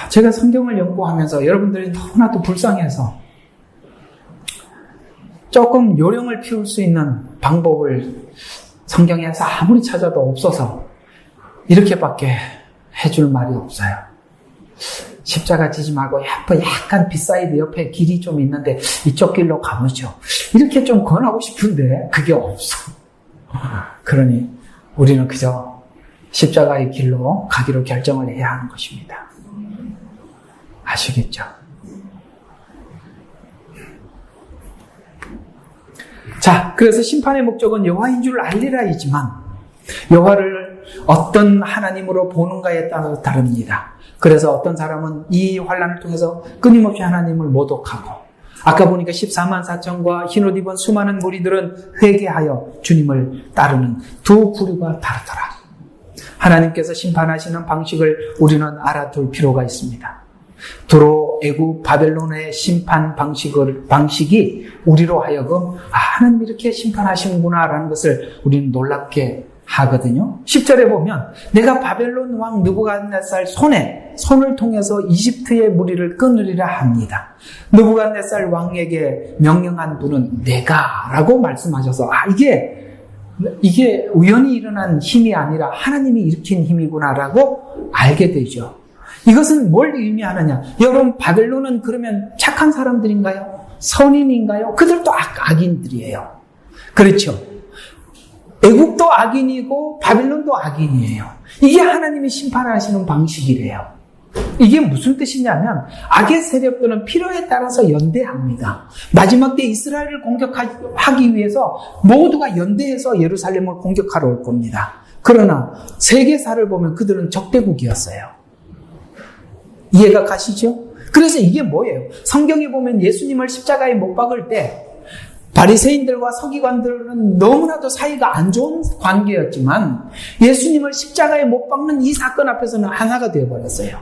제가 성경을 연구하면서 여러분들이 너무나도 불쌍해서 조금 요령을 피울 수 있는 방법을 성경에서 아무리 찾아도 없어서 이렇게밖에 해줄 말이 없어요. 십자가 지지 말고 약간 빗사이드 옆에 길이 좀 있는데 이쪽 길로 가보죠. 이렇게 좀 권하고 싶은데 그게 없어. 그러니 우리는 그저 십자가의 길로 가기로 결정을 해야 하는 것입니다. 아시겠죠? 자, 그래서 심판의 목적은 여호와인 줄 알리라이지만 여호와를 어떤 하나님으로 보는가에 따라 다릅니다. 그래서 어떤 사람은 이 환난을 통해서 끊임없이 하나님을 모독하고, 아까 보니까 14만 4천과 흰옷 입은 수많은 무리들은 회개하여 주님을 따르는 두 부류가 다르더라. 하나님께서 심판하시는 방식을 우리는 알아둘 필요가 있습니다. 두로 애굽 바벨론의 심판 방식이 우리로 하여금 하나님 이렇게 심판하시는구나라는 것을 우리는 놀랍게 하거든요. 10절에 보면 내가 바벨론 왕 느부갓네살 손을 통해서 이집트의 무리를 끊으리라 합니다. 느부갓네살 왕에게 명령한 분은 내가라고 말씀하셔서 이게 우연히 일어난 힘이 아니라 하나님이 일으킨 힘이구나라고 알게 되죠. 이것은 뭘 의미하느냐? 여러분, 바벨론은 그러면 착한 사람들인가요? 선인인가요? 그들도 악인들이에요. 그렇죠. 애국도 악인이고 바벨론도 악인이에요. 이게 하나님이 심판하시는 방식이래요. 이게 무슨 뜻이냐면 악의 세력들은 필요에 따라서 연대합니다. 마지막 때 이스라엘을 공격하기 위해서 모두가 연대해서 예루살렘을 공격하러 올 겁니다. 그러나 세계사를 보면 그들은 적대국이었어요. 이해가 가시죠? 그래서 이게 뭐예요? 성경에 보면 예수님을 십자가에 못 박을 때 바리새인들과 서기관들은 너무나도 사이가 안 좋은 관계였지만 예수님을 십자가에 못 박는 이 사건 앞에서는 하나가 되어버렸어요.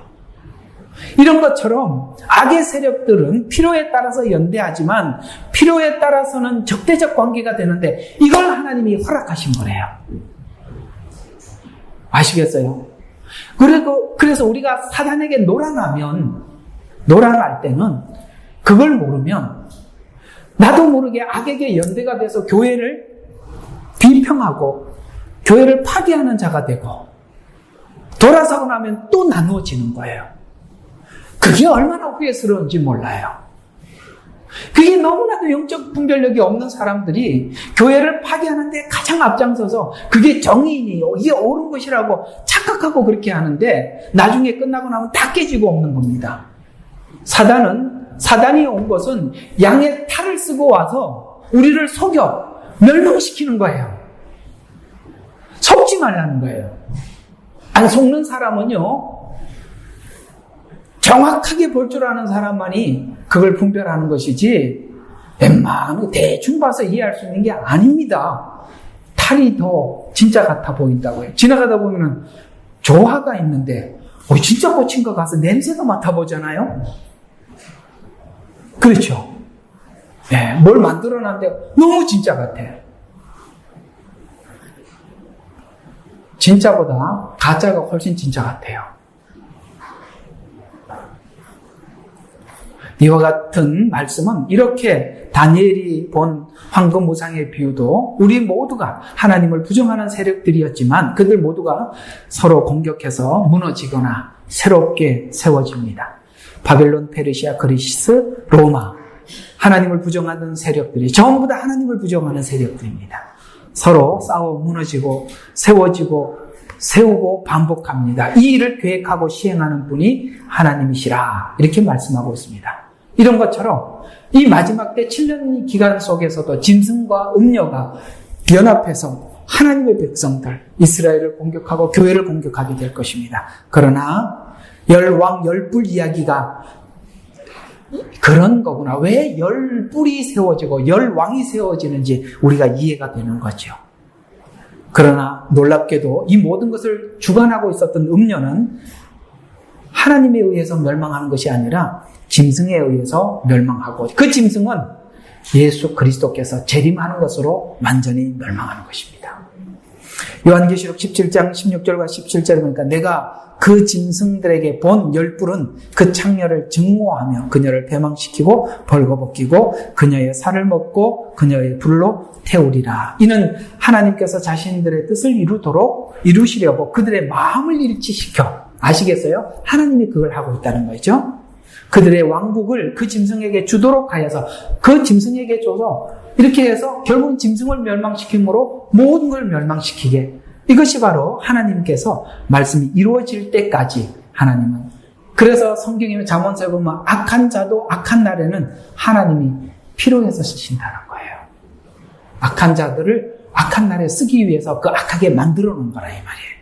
이런 것처럼 악의 세력들은 필요에 따라서 연대하지만 필요에 따라서는 적대적 관계가 되는데 이걸 하나님이 허락하신 거래요. 아시겠어요? 그래서 우리가 사단에게 놀아날 때는 그걸 모르면 나도 모르게 악에게 연대가 돼서 교회를 비평하고 교회를 파괴하는 자가 되고 돌아서고 나면 또 나누어지는 거예요. 그게 얼마나 후회스러운지 몰라요. 그게 너무나도 영적 분별력이 없는 사람들이 교회를 파괴하는데 가장 앞장서서 그게 정의이니 이게 옳은 것이라고 착각하고 그렇게 하는데 나중에 끝나고 나면 다 깨지고 없는 겁니다. 사단이 온 것은 양의 탈을 쓰고 와서 우리를 속여 멸망시키는 거예요. 속지 말라는 거예요. 안 속는 사람은요, 정확하게 볼 줄 아는 사람만이 그걸 분별하는 것이지 웬만한 대충 봐서 이해할 수 있는 게 아닙니다. 탈이 더 진짜 같아 보인다고요. 지나가다 보면은 조화가 있는데 진짜 꽂힌 거 가서 냄새가 맡아보잖아요. 그렇죠. 네, 뭘 만들어놨는데 너무 진짜 같아. 진짜보다 가짜가 훨씬 진짜 같아요. 이와 같은 말씀은 이렇게 다니엘이 본 황금우상의 비유도 우리 모두가 하나님을 부정하는 세력들이었지만 그들 모두가 서로 공격해서 무너지거나 새롭게 세워집니다. 바벨론, 페르시아, 그리스, 로마, 하나님을 부정하는 세력들이 전부 다 하나님을 부정하는 세력들입니다. 서로 싸워 무너지고 세우고 반복합니다. 이 일을 계획하고 시행하는 분이 하나님이시라 이렇게 말씀하고 있습니다. 이런 것처럼 이 마지막 때 7년 기간 속에서도 짐승과 음녀가 연합해서 하나님의 백성들 이스라엘을 공격하고 교회를 공격하게 될 것입니다. 그러나 열왕 열불 이야기가 그런 거구나. 왜 열불이 세워지고 열왕이 세워지는지 우리가 이해가 되는 거죠. 그러나 놀랍게도 이 모든 것을 주관하고 있었던 음녀는 하나님에 의해서 멸망하는 것이 아니라 짐승에 의해서 멸망하고 그 짐승은 예수 그리스도께서 재림하는 것으로 완전히 멸망하는 것입니다. 요한계시록 17장 16절과 17절에 보니까 내가 그 짐승들에게 본 열불은 그 창녀를 증오하며 그녀를 배망시키고 벌거벗기고 그녀의 살을 먹고 그녀의 불로 태우리라. 이는 하나님께서 자신들의 뜻을 이루시려고 그들의 마음을 일치시켜 아시겠어요? 하나님이 그걸 하고 있다는 거죠. 그들의 왕국을 그 짐승에게 주도록 하여서 그 짐승에게 줘서 이렇게 해서 결국 짐승을 멸망시킴으로 모든 걸 멸망시키게. 이것이 바로 하나님께서 말씀이 이루어질 때까지 하나님은. 그래서 성경에 잠언서에 보면 악한 자도 악한 날에는 하나님이 필요해서 쓰신다는 거예요. 악한 자들을 악한 날에 쓰기 위해서 그 악하게 만들어 놓은 거라 이 말이에요.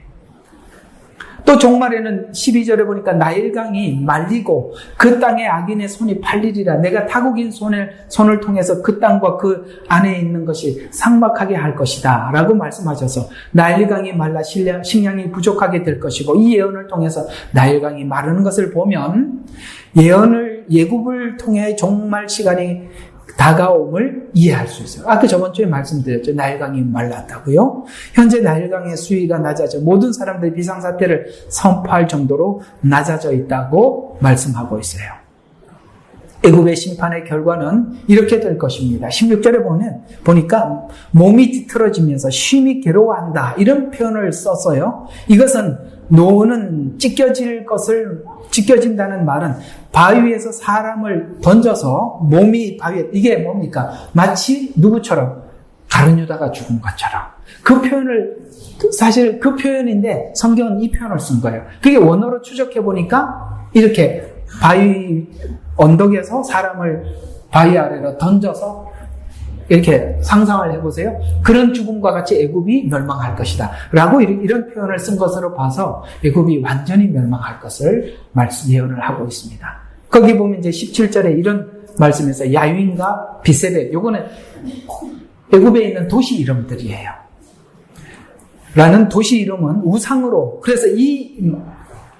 또 종말에는 12절에 보니까 나일강이 말리고 그 땅에 악인의 손이 팔리리라. 내가 타국인 손을 통해서 그 땅과 그 안에 있는 것이 삭막하게 할 것이다 라고 말씀하셔서 나일강이 말라 식량이 부족하게 될 것이고, 이 예언을 통해서 나일강이 마르는 것을 보면 예굽을 통해 종말 시간이 다가옴을 이해할 수 있어요. 아까 저번 주에 말씀드렸죠. 나일강이 말랐다고요. 현재 나일강의 수위가 낮아져 모든 사람들이 비상사태를 선포할 정도로 낮아져 있다고 말씀하고 있어요. 애굽의 심판의 결과는 이렇게 될 것입니다. 16절에 보니까 몸이 뒤틀어지면서 심히 괴로워한다 이런 표현을 썼어요. 이것은 노는 찢겨진다는 말은 바위 위에서 사람을 던져서 몸이 바위에, 이게 뭡니까? 마치 누구처럼? 가룟 유다가 죽은 것처럼. 그 표현을, 사실 그 표현인데 성경은 이 표현을 쓴 거예요. 그게 원어로 추적해 보니까 이렇게 바위 언덕에서 사람을 바위 아래로 던져서 이렇게 상상을 해보세요. 그런 죽음과 같이 애굽이 멸망할 것이다 라고 이런 표현을 쓴 것으로 봐서 애굽이 완전히 멸망할 것을 예언을 하고 있습니다. 거기 보면 이제 17절에 이런 말씀에서 야윈과 비세벳, 요거는 애굽에 있는 도시 이름들이에요. 라는 도시 이름은 우상으로, 그래서 이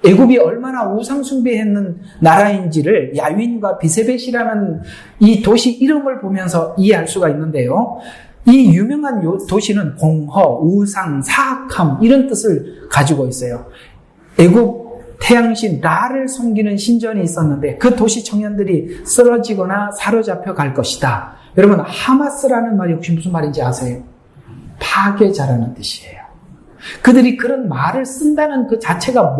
애굽이 얼마나 우상 숭배했는 나라인지를 야윈과 비세벳이라는 이 도시 이름을 보면서 이해할 수가 있는데요. 이 유명한 도시는 공허, 우상, 사악함 이런 뜻을 가지고 있어요. 애굽 태양신 라를 섬기는 신전이 있었는데 그 도시 청년들이 쓰러지거나 사로잡혀 갈 것이다. 여러분, 하마스라는 말이 혹시 무슨 말인지 아세요? 파괴자라는 뜻이에요. 그들이 그런 말을 쓴다는 그 자체가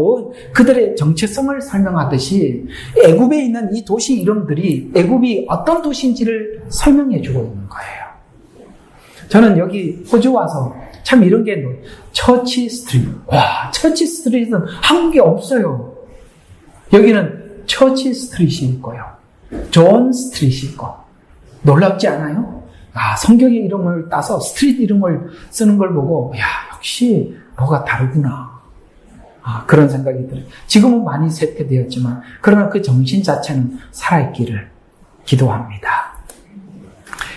그들의 정체성을 설명하듯이 애굽에 있는 이 도시 이름들이 애굽이 어떤 도시인지를 설명해 주고 있는 거예요. 저는 여기 호주 와서 참 이런 게 처치 스트리트. 와, 처치 스트리트는 한국에 없어요. 여기는 처치 스트리트이 있고요. 존 스트리트이 있고. 놀랍지 않아요? 성경의 이름을 따서 스트리트 이름을 쓰는 걸 보고 역시 뭐가 다르구나. 그런 생각이 들어요. 지금은 많이 쇠퇴되었지만 그러나 그 정신 자체는 살아있기를 기도합니다.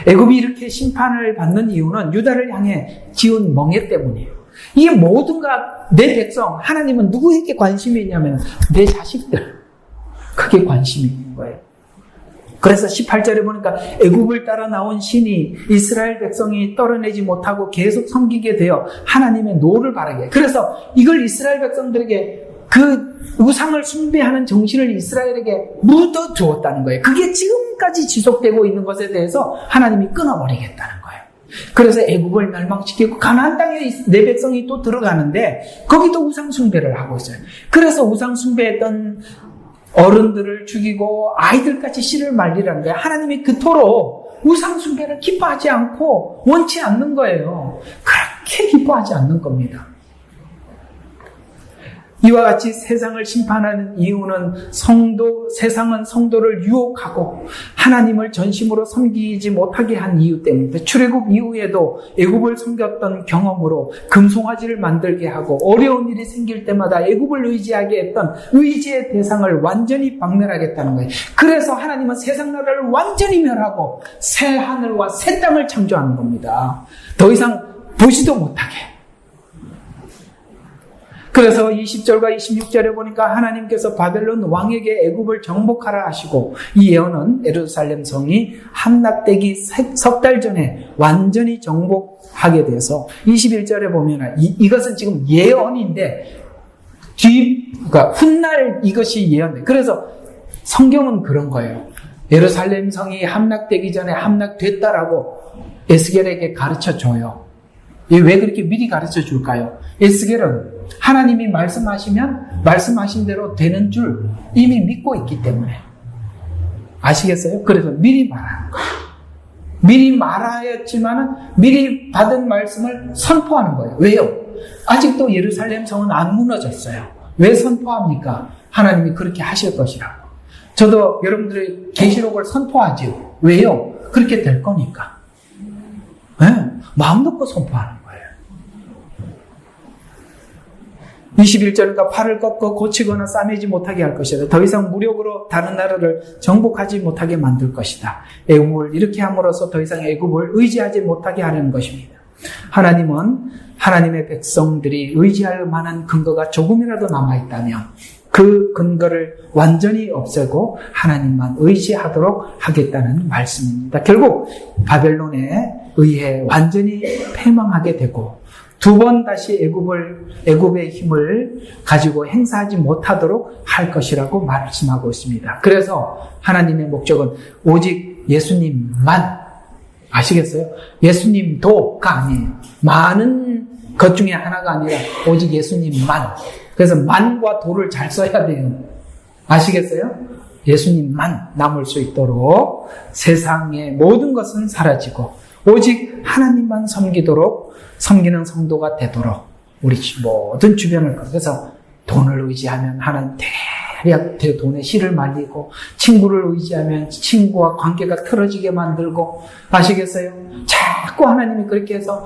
애굽이 이렇게 심판을 받는 이유는 유다를 향해 지은 멍해 때문이에요. 이게 모든가 내 백성, 하나님은 누구에게 관심이 있냐면 내 자식들. 그게 관심이 있는 거예요. 그래서 18절에 보니까 애굽을 따라 나온 신이 이스라엘 백성이 떨어내지 못하고 계속 섬기게 되어 하나님의 노를 바라게. 그래서 이걸 이스라엘 백성들에게 그 우상을 숭배하는 정신을 이스라엘에게 묻어 주었다는 거예요. 그게 지금까지 지속되고 있는 것에 대해서 하나님이 끊어버리겠다는 거예요. 그래서 애굽을 멸망시키고 가나안 땅에 내 백성이 또 들어가는데 거기도 우상 숭배를 하고 있어요. 그래서 우상 숭배했던 어른들을 죽이고 아이들까지 씨를 말리라는 거예요. 하나님이 그토록 우상 숭배를 기뻐하지 않고 원치 않는 거예요. 그렇게 기뻐하지 않는 겁니다. 이와 같이 세상을 심판하는 이유는 세상은 성도를 유혹하고 하나님을 전심으로 섬기지 못하게 한 이유 때문입니다. 출애굽 이후에도 애굽을 섬겼던 경험으로 금송아지를 만들게 하고 어려운 일이 생길 때마다 애굽을 의지하게 했던 의지의 대상을 완전히 박멸하겠다는 거예요. 그래서 하나님은 세상 나라를 완전히 멸하고 새 하늘과 새 땅을 창조하는 겁니다. 더 이상 보지도 못하게. 그래서 20절과 26절에 보니까 하나님께서 바벨론 왕에게 애굽을 정복하라 하시고 이 예언은 예루살렘 성이 함락되기 석 달 전에 완전히 정복하게 돼서 21절에 보면 이것은 지금 예언인데 그러니까 훗날 이것이 예언돼. 그래서 성경은 그런 거예요. 예루살렘 성이 함락되기 전에 함락됐다라고 에스겔에게 가르쳐줘요. 왜 그렇게 미리 가르쳐 줄까요? 에스겔은 하나님이 말씀하시면 말씀하신 대로 되는 줄 이미 믿고 있기 때문에. 아시겠어요? 그래서 미리 말하는 거예요. 미리 말하였지만은 미리 받은 말씀을 선포하는 거예요. 왜요? 아직도 예루살렘 성은 안 무너졌어요. 왜 선포합니까? 하나님이 그렇게 하실 것이라고. 저도 여러분들의 계시록을 선포하지요. 왜요? 그렇게 될 거니까. 네? 마음 놓고 선포하는 거예요. 21절인가 팔을 꺾어 고치거나 싸매지 못하게 할 것이다. 더 이상 무력으로 다른 나라를 정복하지 못하게 만들 것이다. 애굽을 이렇게 함으로써 더 이상 애굽을 의지하지 못하게 하려는 것입니다. 하나님은 하나님의 백성들이 의지할 만한 근거가 조금이라도 남아있다면 그 근거를 완전히 없애고 하나님만 의지하도록 하겠다는 말씀입니다. 결국 바벨론에 의해 완전히 패망하게 되고 두 번 다시 애굽의 힘을 가지고 행사하지 못하도록 할 것이라고 말씀하고 있습니다. 그래서 하나님의 목적은 오직 예수님만, 아시겠어요? 예수님도가 아니에요. 많은 것 중에 하나가 아니라 오직 예수님만. 그래서 만과 도를 잘 써야 돼요. 아시겠어요? 예수님만 남을 수 있도록 세상의 모든 것은 사라지고 오직 하나님만 섬기는 성도가 되도록 우리 모든 주변을, 그래서 돈을 의지하면 하나님 대략 돈에 씨를 말리고, 친구를 의지하면 친구와 관계가 틀어지게 만들고, 아시겠어요? 자꾸 하나님이 그렇게 해서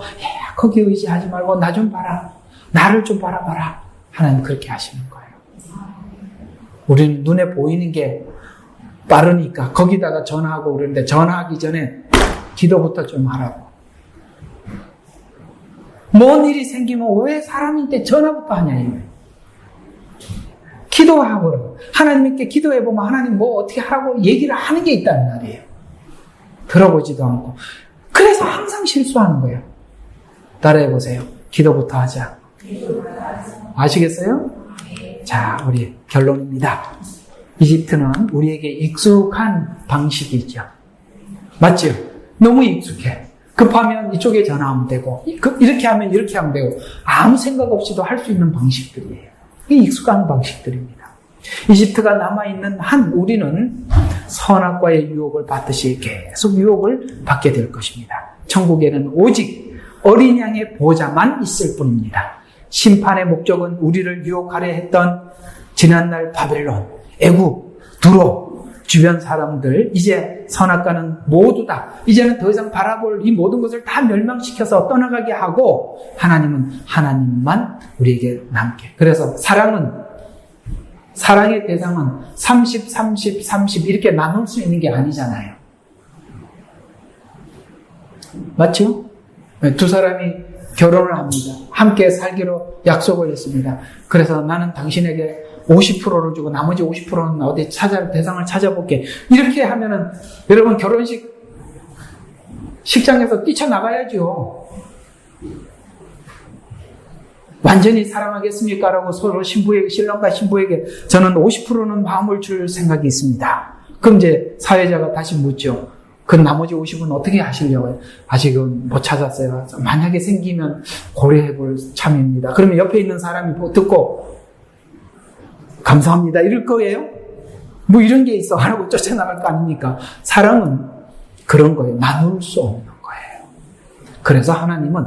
거기 의지하지 말고 나 좀 봐라, 나를 좀 바라봐라, 하나님 그렇게 하시는 거예요. 우리는 눈에 보이는 게 빠르니까 거기다가 전화하고 그러는데, 전화하기 전에 기도부터 좀 하라고. 뭔 일이 생기면 왜 사람인데 전화부터 하냐 이거예요. 기도하고 하나님께 기도해보면 하나님 뭐 어떻게 하라고 얘기를 하는 게 있다는 말이에요. 들어보지도 않고. 그래서 항상 실수하는 거예요. 따라해보세요. 기도부터 하자. 아시겠어요? 자, 우리 결론입니다. 이집트는 우리에게 익숙한 방식이죠. 맞죠? 너무 익숙해. 급하면 이쪽에 전화하면 되고, 이렇게 하면 이렇게 하면 되고, 아무 생각 없이도 할 수 있는 방식들이에요. 이게 익숙한 방식들입니다. 이집트가 남아있는 한 우리는 선악과의 유혹을 받듯이 계속 유혹을 받게 될 것입니다. 천국에는 오직 어린 양의 보좌만 있을 뿐입니다. 심판의 목적은 우리를 유혹하려 했던 지난날 바벨론, 애굽, 두로, 주변 사람들, 이제 선악과는 모두 다, 이제는 더 이상 바라볼 이 모든 것을 다 멸망시켜서 떠나가게 하고, 하나님은 하나님만 우리에게 남게. 그래서 사랑의 대상은 30, 30, 30 이렇게 나눌 수 있는 게 아니잖아요. 맞죠? 두 사람이 결혼을 합니다. 함께 살기로 약속을 했습니다. 그래서 나는 당신에게 50%를 주고 나머지 50%는 어디 대상을 찾아볼게. 이렇게 하면은 여러분 결혼식 식장에서 뛰쳐나가야죠. 완전히 사랑하겠습니까? 라고 서로 신랑과 신부에게 저는 50%는 마음을 줄 생각이 있습니다. 그럼 이제 사회자가 다시 묻죠. 그 나머지 50은 어떻게 하시려고요? 아직은 못 찾았어요. 만약에 생기면 고려해볼 참입니다. 그러면 옆에 있는 사람이 뭐 듣고 감사합니다 이럴 거예요? 뭐 이런 게 있어 하라고 쫓아나갈 거 아닙니까? 사랑은 그런 거예요. 나눌 수 없는 거예요. 그래서 하나님은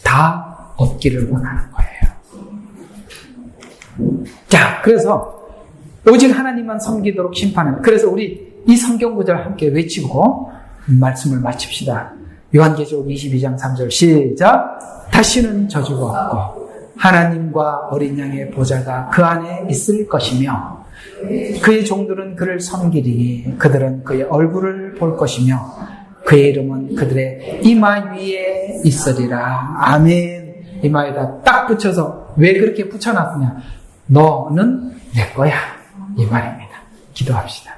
다 얻기를 원하는 거예요. 자, 그래서 오직 하나님만 섬기도록 심판하는, 그래서 우리 이 성경 구절 함께 외치고 말씀을 마칩시다. 요한계시록 22장 3절 시작. 다시는 저주가 없고 하나님과 어린 양의 보좌가 그 안에 있을 것이며 그의 종들은 그를 섬기리니 그들은 그의 얼굴을 볼 것이며 그의 이름은 그들의 이마 위에 있으리라. 아멘. 이마에다 딱 붙여서, 왜 그렇게 붙여놨느냐? 너는 내 거야 이 말입니다. 기도합시다.